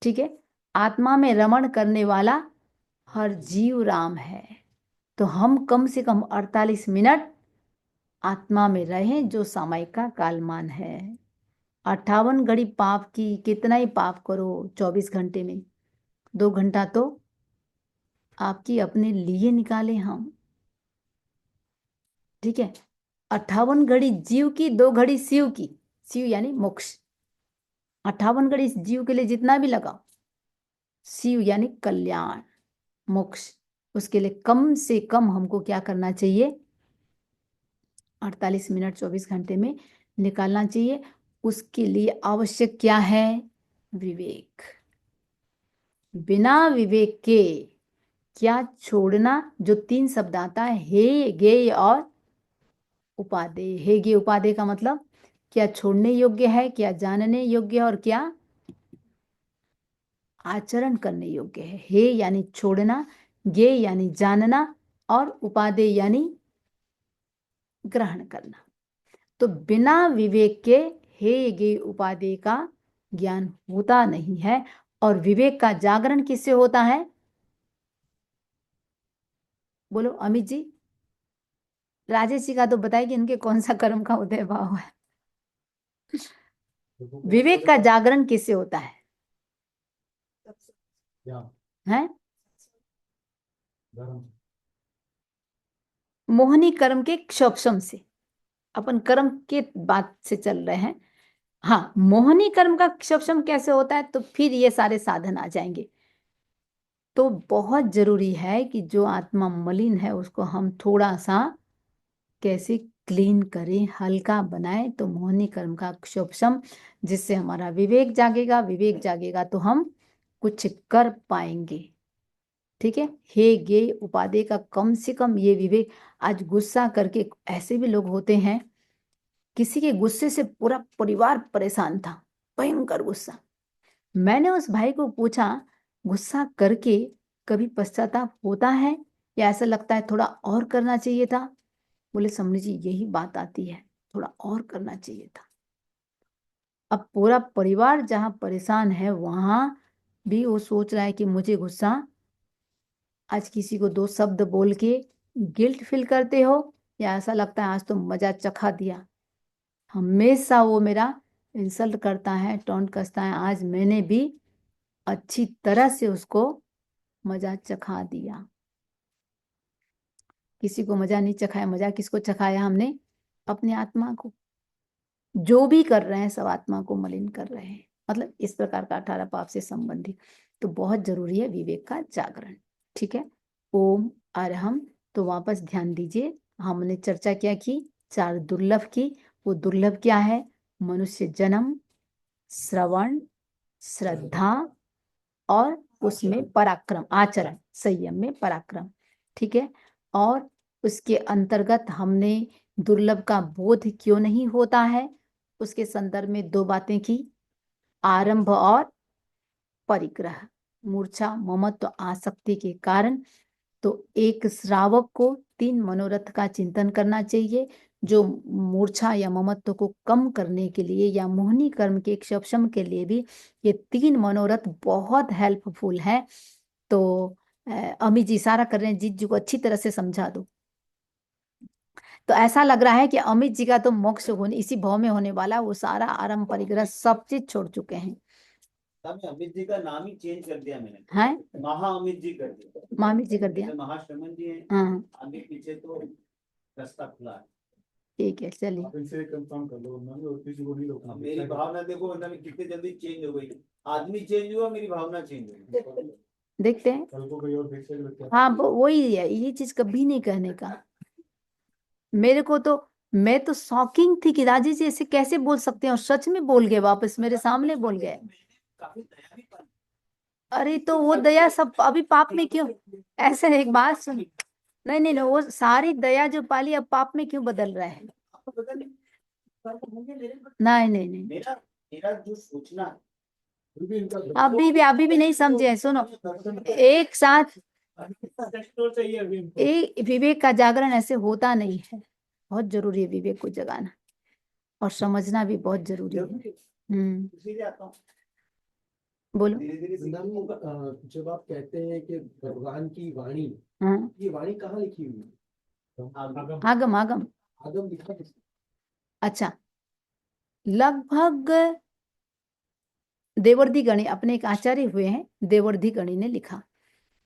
ठीक है, आत्मा में रमण करने वाला हर जीव राम है। तो हम कम से कम 48 मिनट आत्मा में रहें, जो सामायिक का कालमान है। 58 घड़ी पाप की, कितना ही पाप करो 24 घंटे में, 2 घंटा तो आपकी अपने लिए निकाले हम। ठीक है, 58 घड़ी जीव की, 2 घड़ी शिव की, शिव यानी मोक्ष। 58 घड़ी जीव के लिए जितना भी लगाओ, शिव यानी कल्याण, मोक्ष, उसके लिए कम से कम हमको क्या करना चाहिए? 48 मिनट 24 घंटे में निकालना चाहिए। उसके लिए आवश्यक क्या है? विवेक। बिना विवेक के क्या छोड़ना, जो 3 शब्द आता है, हे गेय और उपादेय। हे गेय उपादेय का मतलब क्या छोड़ने योग्य है, क्या जानने योग्य है, और क्या आचरण करने योग्य है। हे यानी छोड़ना, गेय यानी जानना, और उपादेय यानी ग्रहण करना। तो बिना विवेक के हे गेय उपादेय का ज्ञान होता नहीं है। और विवेक का जागरण किससे होता है? बोलो अमित जी। राजेश जी का तो बताइए कि इनके कौन सा कर्म का उदय भाव है। विवेक का जागरण किससे होता है? हैं? मोहनी कर्म के क्षोभम से। अपन कर्म के बात से चल रहे हैं। हाँ, मोहनी कर्म का क्षोभम कैसे होता है, तो फिर ये सारे साधन आ जाएंगे। तो बहुत जरूरी है कि जो आत्मा मलिन है उसको हम थोड़ा सा कैसे क्लीन करें, हल्का बनाए, तो मोहनी कर्म का क्षोभम, जिससे हमारा विवेक जागेगा। विवेक जागेगा तो हम कुछ कर पाएंगे। ठीक है। हे गे उपादेय का कम से कम ये विवेक। आज गुस्सा करके ऐसे भी लोग होते हैं, किसी के गुस्से से पूरा परिवार परेशान था, भयंकर गुस्सा। मैंने उस भाई को पूछा, गुस्सा करके कभी पश्चाताप होता है, या ऐसा लगता है थोड़ा और करना चाहिए था? बोले समझ जी यही बात आती है, थोड़ा और करना चाहिए था। अब पूरा परिवार जहां परेशान है, वहां भी वो सोच रहा है कि मुझे गुस्सा, आज किसी को 2 शब्द बोल के गिल्ट फील करते हो, या ऐसा लगता है आज तो मजा चखा दिया। हमेशा वो मेरा इंसल्ट करता है, टोंट कसता है। आज मैंने भी अच्छी तरह से उसको मजा चखा दिया। किसी को मजा नहीं चखाया। मजा किसको चखाया हमने? अपने आत्मा को। जो भी कर रहे हैं सब आत्मा को मलिन कर रहे हैं। मतलब इस प्रकार का 18 पाप से संबंधित। तो बहुत जरूरी है विवेक का जागरण। ठीक है। ओम अरहम। तो वापस ध्यान दीजिए, हमने चर्चा क्या की? 4 दुर्लभ की। वो दुर्लभ क्या है? मनुष्य जन्म, श्रवण, श्रद्धा, और उसमें पराक्रम, आचरण, संयम में पराक्रम। ठीक है। और उसके अंतर्गत हमने दुर्लभ का बोध क्यों नहीं होता है, उसके संदर्भ में 2 बातें की, आरंभ और परिग्रह। मूर्छा, ममत्व, आसक्ति के कारण। तो एक श्रावक को 3 मनोरथ का चिंतन करना चाहिए, जो मूर्छा या ममत्व को कम करने के लिए, या मोहनी कर्म के क्षोभम के लिए भी ये 3 मनोरथ बहुत हेल्पफुल है। तो अमित जी इशारा कर रहे हैं, जीत जी को अच्छी तरह से समझा दो। तो ऐसा लग रहा है कि अमित जी का तो मोक्ष होने इसी भाव में होने वाला। वो सारा आरंभ परिग्रह सब चीज छोड़ चुके हैं। अमित जी का नाम ही चेंज कर दिया मैंने, हैं? महा अमित जी कर दिया। महामित जी कर दिया। महाश्रमण जी हैं। हाँ, आगे पीछे तो रास्ता खुला है। ठीक है, चलिए। आप इनसे कंफर्म कर लो, वरना और किसी को नहीं रोकना। अब मेरी भावना देखो वरना मैं कितने जल्दी चेंज हो गई। आदमी चेंज हुआ, मेरी भावना चेंज हो गई। देखते हैं। कल को कोई और देख से लगता है। हाँ, वही है, ये चीज कभी नहीं कहने का। मेरे को तो, मैं तो शॉकिंग थी कि राजेश जी ऐसे कैसे बोल सकते हैं, और सच में बोल गए, वापस मेरे सामने बोल गए। काफी दया भी पाई। अरे तो वो दया सब अभी पाप में क्यों? ऐसे एक बात सुन, नहीं नहीं नहीं, वो सारी दया जो पाली अब पाप में क्यों बदल रहा है? आपको पता नहीं, नहीं नहीं नहीं, मेरा मेरा जो सोचना है, फिर भी इनका अभी भी नहीं समझे। सुनो, एक साथ चाहिए अभी हमको। एक विवेक का जागरण ऐसे होता नहीं है। बहुत जरूरी है विवेक को जगाना, और समझना भी बहुत जरूरी है। इसीलिए आता हूँ। बोलो। धीरे धीरे वृंदावन, जब आप कहते हैं कि भगवान की वाणी, हाँ, ये वाणी कहाँ लिखी हुई है? आगम। आगम आगम। आगम लिखा है? अच्छा, लगभग देवर्धि गणी, अपने एक आचार्य हुए हैं देवर्धि गणी ने लिखा।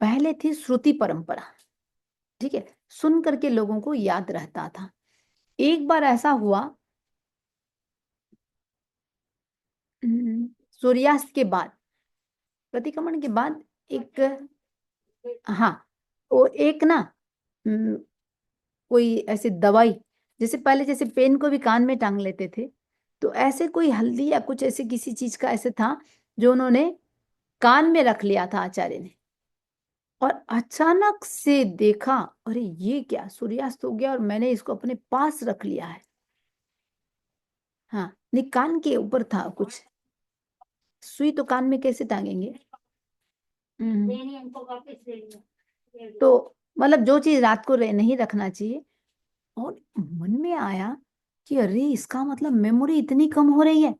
पहले थी श्रुति परंपरा। ठीक है, सुन करके लोगों को याद रहता था। एक बार ऐसा हुआ, सूर्यास्त के बाद, प्रतिक्रमण के बाद, एक, हाँ, वो एक ना, कोई ऐसी दवाई जैसे पहले जैसे पेन को भी कान में टांग लेते थे, तो ऐसे कोई हल्दी या कुछ ऐसे किसी चीज का ऐसे था जो उन्होंने कान में रख लिया था आचार्य ने, और अचानक से देखा, अरे ये क्या, सूर्यास्त हो गया और मैंने इसको अपने पास रख लिया है। हाँ, नहीं कान के ऊपर था कुछ, सुई तो कान में कैसे टांगेंगे। तो मतलब जो चीज रात को नहीं रखना चाहिए। और मन में आया कि अरे इसका मतलब मेमोरी इतनी कम हो रही है,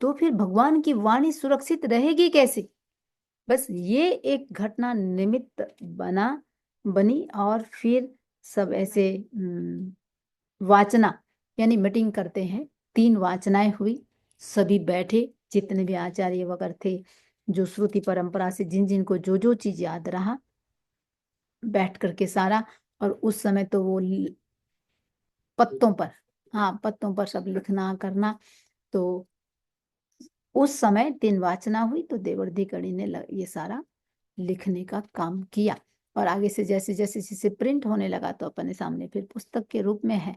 तो फिर भगवान की वाणी सुरक्षित रहेगी कैसे। बस ये एक घटना निमित्त बनी, और फिर सब ऐसे वाचना यानी मीटिंग करते हैं, 3 वाचनाएं हुई, सभी बैठे, जितने भी आचार्य वगैरह थे, जो श्रुति परंपरा से जिन जिन को जो जो चीज याद रहा, बैठ करके सारा। और उस समय तो वो पत्तों पर, हाँ पत्तों पर सब लिखना करना। तो उस समय 3 वाचना हुई, तो देवर्धि कड़ी ने ये सारा लिखने का काम किया। और आगे से जैसे जैसे जैसे प्रिंट होने लगा तो अपने सामने फिर पुस्तक के रूप में है।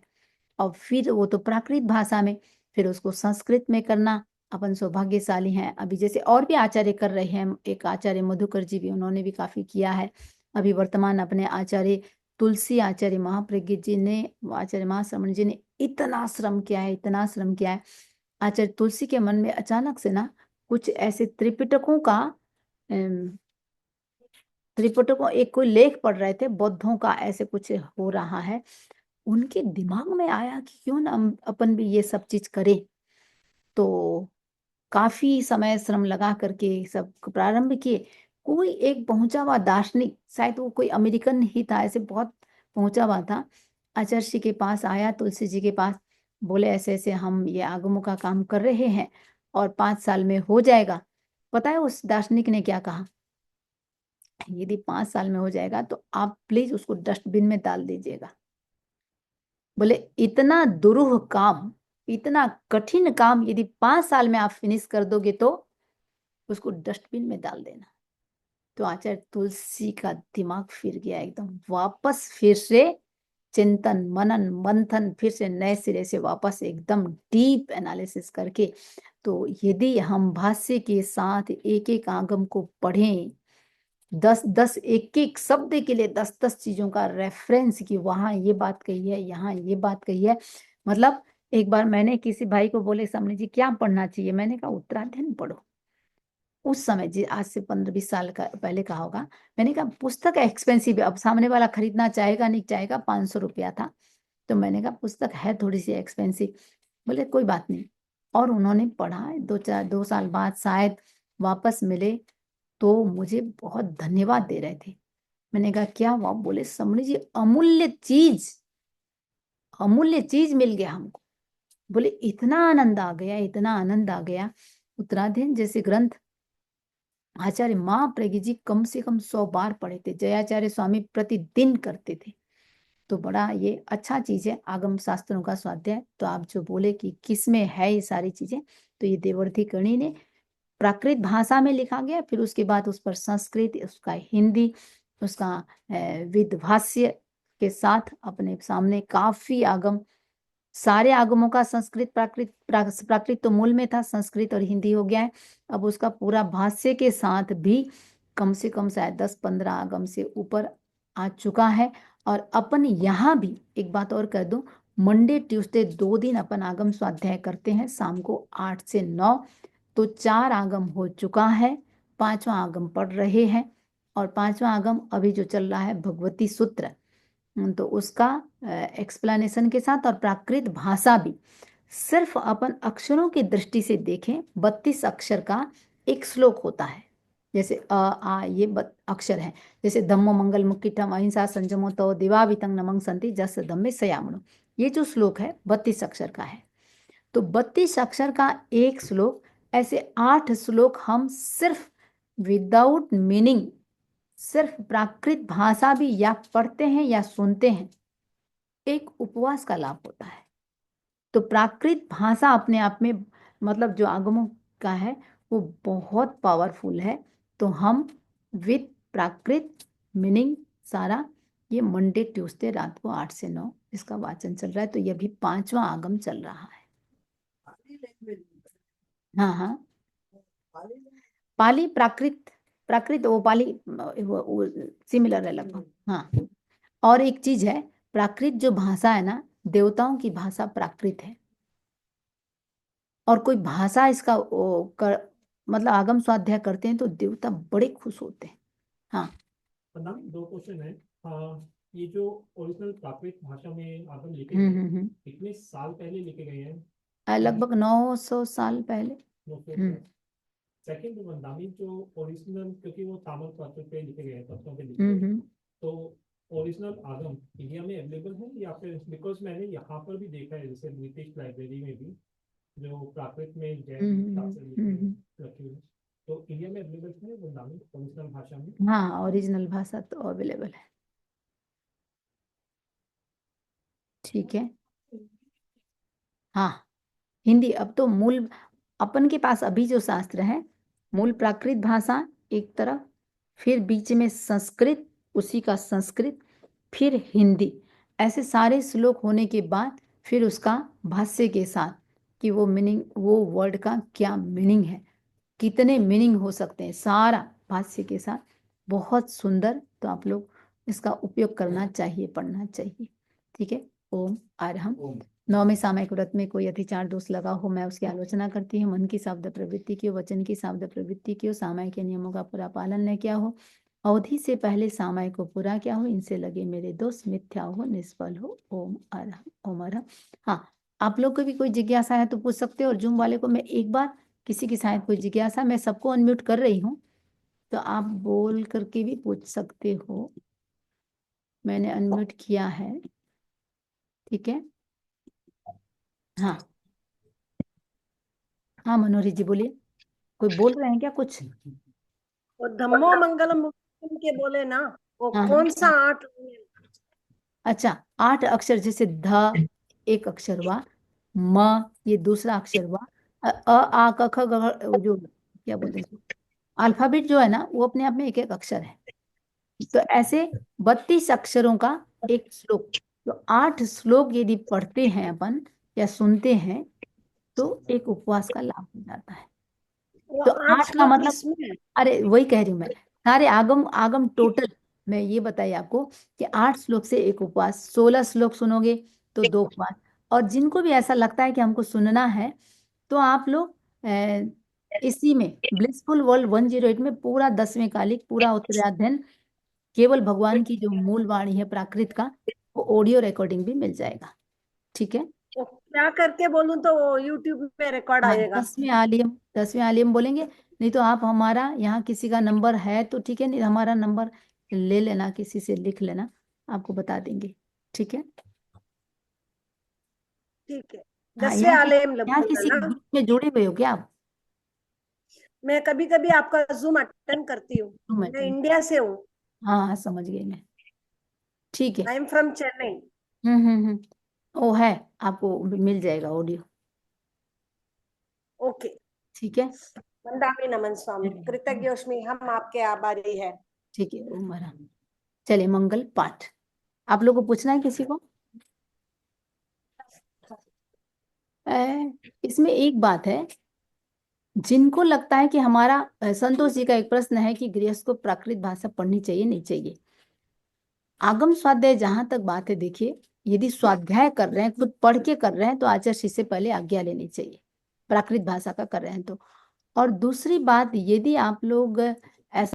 और फिर वो तो प्राकृत भाषा में, फिर उसको संस्कृत में करना, अपन सौभाग्यशाली हैं। अभी जैसे और भी आचार्य कर रहे हैं, एक आचार्य मधुकर जी भी, उन्होंने भी काफी किया है। अभी वर्तमान अपने आचार्य तुलसी आचार्य महाप्रज्ञ जी ने, आचार्य महाश्रमण जी ने इतना श्रम किया है, इतना श्रम किया है। आचार्य तुलसी के मन में अचानक से ना कुछ ऐसे त्रिपिटकों का, त्रिपिटकों एक कोई लेख पढ़ रहे थे बौद्धों का, ऐसे कुछ हो रहा है। उनके दिमाग में आया कि क्यों ना अपन भी ये सब चीज करें। तो काफी समय श्रम लगा करके सब प्रारंभ किए। कोई एक पहुंचा हुआ दार्शनिक, शायद वो कोई अमेरिकन ही था, ऐसे बहुत पहुंचा हुआ था, आचार्य जी के पास आया, तुलसी जी के पास, बोले ऐसे ऐसे हम ये आगमों का काम कर रहे हैं और 5 साल में हो जाएगा। पता है उस दार्शनिक ने क्या कहा, यदि 5 साल में हो जाएगा तो आप प्लीज उसको डस्टबिन में डाल दीजिएगा। बोले इतना दुरूह काम, इतना कठिन काम यदि 5 साल में आप फिनिश कर दोगे तो उसको डस्टबिन में डाल देना। तो आचार्य तुलसी का दिमाग फिर गया एकदम, वापस फिर से चिंतन मनन मंथन, फिर से नए सिरे से वापस एकदम डीप एनालिसिस करके, तो यदि हम भाष्य के साथ एक एक आगम को पढ़ें, 10-10 एक एक शब्द के लिए 10-10 चीजों का रेफरेंस, कि वहां ये बात कही है, यहाँ ये बात कही है। मतलब एक बार मैंने किसी भाई को बोले, सामने जी क्या पढ़ना चाहिए, मैंने कहा उत्तराध्ययन पढ़ो। उस समय जी आज से 15-20 साल का पहले कहा होगा। मैंने कहा पुस्तक एक्सपेंसिव है, अब सामने वाला खरीदना चाहेगा नहीं चाहेगा, 500 रुपया था। तो मैंने कहा पुस्तक है थोड़ी सी एक्सपेंसिव, बोले कोई बात नहीं। और उन्होंने पढ़ा, 2 साल बाद शायद वापस मिले तो मुझे बहुत धन्यवाद दे रहे थे। मैंने कहा क्या हुआ, बोले समणी जी अमूल्य चीज मिल गया हमको। बोले इतना आनंद आ गया, इतना आनंद आ गया। उत्तराध्ययन जैसे ग्रंथ आचार्य महाप्रज्ञ जी कम से कम 100 बार पढ़े थे, जयाचार्य स्वामी प्रतिदिन करते थे। तो बड़ा ये अच्छा चीज है आगम शास्त्रों का स्वाध्याय। तो आप जो बोले कि किसमें है ये सारी चीजें, तो ये देवर्धि कर्णी ने प्राकृत भाषा में लिखा गया, फिर उसके बाद उस पर संस्कृत, उसका हिंदी, उसका विदभाष्य के साथ अपने सामने काफी आगम, सारे आगमों का संस्कृत प्राकृत प्राकृत तो मूल में था, संस्कृत और हिंदी हो गया है। अब उसका पूरा भाष्य के साथ भी कम से कम शायद 10-15 आगम से ऊपर आ चुका है। और अपन यहाँ भी एक बात और कह दूं, मंडे ट्यूसडे 2 दिन अपन आगम स्वाध्याय करते हैं, शाम को 8 से 9। तो 4 आगम हो चुका है, 5वां आगम पढ़ रहे हैं। और 5वां आगम अभी जो चल रहा है भगवती सूत्र, तो उसका एक्सप्लेनेशन के साथ और प्राकृत भाषा भी। सिर्फ अपन अक्षरों की दृष्टि से देखें, 32 अक्षर का एक श्लोक होता है। जैसे अ आ ये अक्षर है, जैसे धम्मो मंगल मुक्तिठम अहिंसा संयमो तो दिवावितं नमं संति जस धम्मे सयामणो, ये जो श्लोक है 32 अक्षर का है। तो 32 अक्षर का एक श्लोक, ऐसे 8 श्लोक हम सिर्फ विदाउट मीनिंग, सिर्फ प्राकृत भाषा भी या पढ़ते हैं या सुनते हैं, एक उपवास का लाभ होता है। तो प्राकृत भाषा अपने आप में, मतलब जो आगमों का है वो बहुत पावरफुल है। तो हम विद प्राकृत मीनिंग सारा ये मंडे ट्यूसडे रात को 8 से 9 इसका वाचन चल रहा है। तो ये भी 5वां आगम चल रहा है। पाली लैंग्वेज, हाँ हाँ, पाली लैंग्वेज। पाली प्राकृत, प्राकृत वो पाली वो सिमिलर है लगभग। हाँ, और एक चीज है, प्राकृत जो भाषा है ना, देवताओं की भाषा प्राकृत है। और कोई भाषा इसका मतलब आगम स्वाध्याय करते हैं तो देवता बड़े खुश होते हैं। हाँ, प्रणामी, 2 क्वेश्चन है। ये जो ओरिजिनल प्राकृत भाषा में आगम लिखे गए कितने साल पहले लिखे गए हैं? लगभग 900 साल पहले। 900 हम्म। साल। सेकंड वंदामी जो ओरिजिनल, क्योंकि वो तामिल प्राकृत पे लिखे गए हैं, तत्वों पे लिखे गए हैं, तो ओरिजिनल आगम इंडिया में अवेलेबल है या फिर, बिकॉज मैंने यहाँ पर भी देखा है जैसे ब्रिटिश लाइब्रेरी में भी जो प्राकृत में जैन शास्त्र रखे हुए हैं, तो इंडिया में अवेलेबल है वंदामी ओरिजिनल भाषा में? हाँ, ओरिजिनल भाषा तो अवेलेबल है। ठीक है। हाँ, हिंदी अब तो मूल अपन के पास अभी जो शास्त्र है, मूल प्राकृत भाषा एक तरफ, फिर बीच में संस्कृत, उसी का संस्कृत, फिर हिंदी, ऐसे सारे श्लोक होने के बाद फिर उसका भाष्य के साथ कि वो मीनिंग, वो वर्ड का क्या मीनिंग है, कितने मीनिंग हो सकते हैं, सारा भाष्य के साथ। बहुत सुंदर। तो आप लोग इसका उपयोग करना चाहिए, पढ़ना चाहिए। ठीक है। ओम अरहम। नौवें सामयिक व्रत में कोई अतिचार दोष लगा हो, मैं उसकी आलोचना करती हूँ। मन की शब्द प्रवृत्ति की हो, वचन की शब्द प्रवृत्ति की हो, सामयिक के नियमों का पूरा पालन न किया हो, अवधि से पहले सामयिक को पूरा किया हो, इनसे लगे मेरे दोष मिथ्या हो, निष्फल हो। ओम अरहम, ओम अरहम। हाँ, आप लोग को भी कोई जिज्ञासा है तो पूछ सकते हो। और जूम वाले को मैं एक बार, किसी की शायद कोई जिज्ञासा, मैं सबको अनम्यूट कर रही हूँ तो आप बोल करके भी पूछ सकते हो। मैंने अनम्यूट किया है। ठीक है। हाँ हाँ, मनोहरी जी बोलिए। कोई बोल रहे हैं क्या कुछ? वो धम्मो मंगलम के बोले ना, वो हाँ कौन सा हाँ। 8? अच्छा, 8 अक्षर, जैसे ध एक अक्षर हुआ, म ये दूसरा अक्षर हुआ, आ क ख ग घ, वो जो क्या बोलते हैं, अल्फाबेट जो है ना, वो अपने आप में एक एक अक्षर है। तो ऐसे 32 अक्षरों का एक श्लोक। तो 8 श्लोक यदि पढ़ते हैं अपन या सुनते हैं तो एक उपवास का लाभ हो जाता है। वो तो 8 8 का श्लोक मतलब, किसमें है? अरे वही कह रही हूँ मैं, सारे आगम आगम टोटल मैं ये बताइए आपको कि 8 श्लोक से एक उपवास, 16 श्लोक सुनोगे तो 2 उपवास। और जिनको भी ऐसा लगता है कि हमको सुनना है तो आप लोग इसी में ब्लिसफुल वर्ल्ड 108 में पूरा 10वें कालिक, पूरा उत्तराध्ययन, केवल भगवान की जो मूल वाणी है प्राकृत का, वो ऑडियो रिकॉर्डिंग भी मिल जाएगा। ठीक है। वो क्या करके बोलूं तो वो यूट्यूब में रिकॉर्ड हाँ, आएगा? 10वें आलियम बोलेंगे। नहीं तो आप हमारा यहाँ किसी का नंबर है तो ठीक है, नहीं हमारा नंबर ले लेना, किसी से लिख लेना, आपको बता देंगे। ठीक है। ठीक है। हाँ, 10वें आलेम यहाँ बोला किसी ना? ग्रुप में जुड़े हुए हो क्या आप? मैं कभी कभी आपका जूम अटेंड करती हूँ। Zoom मैं attend। इंडिया से हूँ। हाँ हाँ, समझ गई मैं। ठीक है। I am from Chennai. ओ है, आपको मिल जाएगा ऑडियो। ओके। ठीक है। वंदामी नमन स्वामी, कृतज्ञोस्मि, हम आपके आभारी है। ठीक है, ओम हरा। चलिए, मंगल पाठ आप लोग को पूछना है किसी को? इसमें एक बात है, जिनको लगता है कि हमारा संतोष जी का एक प्रश्न है कि गृहस्थ को प्राकृत भाषा पढ़नी चाहिए नहीं चाहिए। आगम स्वाध्याय जहां तक बात है, देखिए, यदि स्वाध्याय कर रहे हैं, खुद पढ़ के कर रहे हैं तो आचार्य श्री से पहले आज्ञा लेनी चाहिए, प्राकृत भाषा का कर रहे हैं तो। और दूसरी बात, यदि आप लोग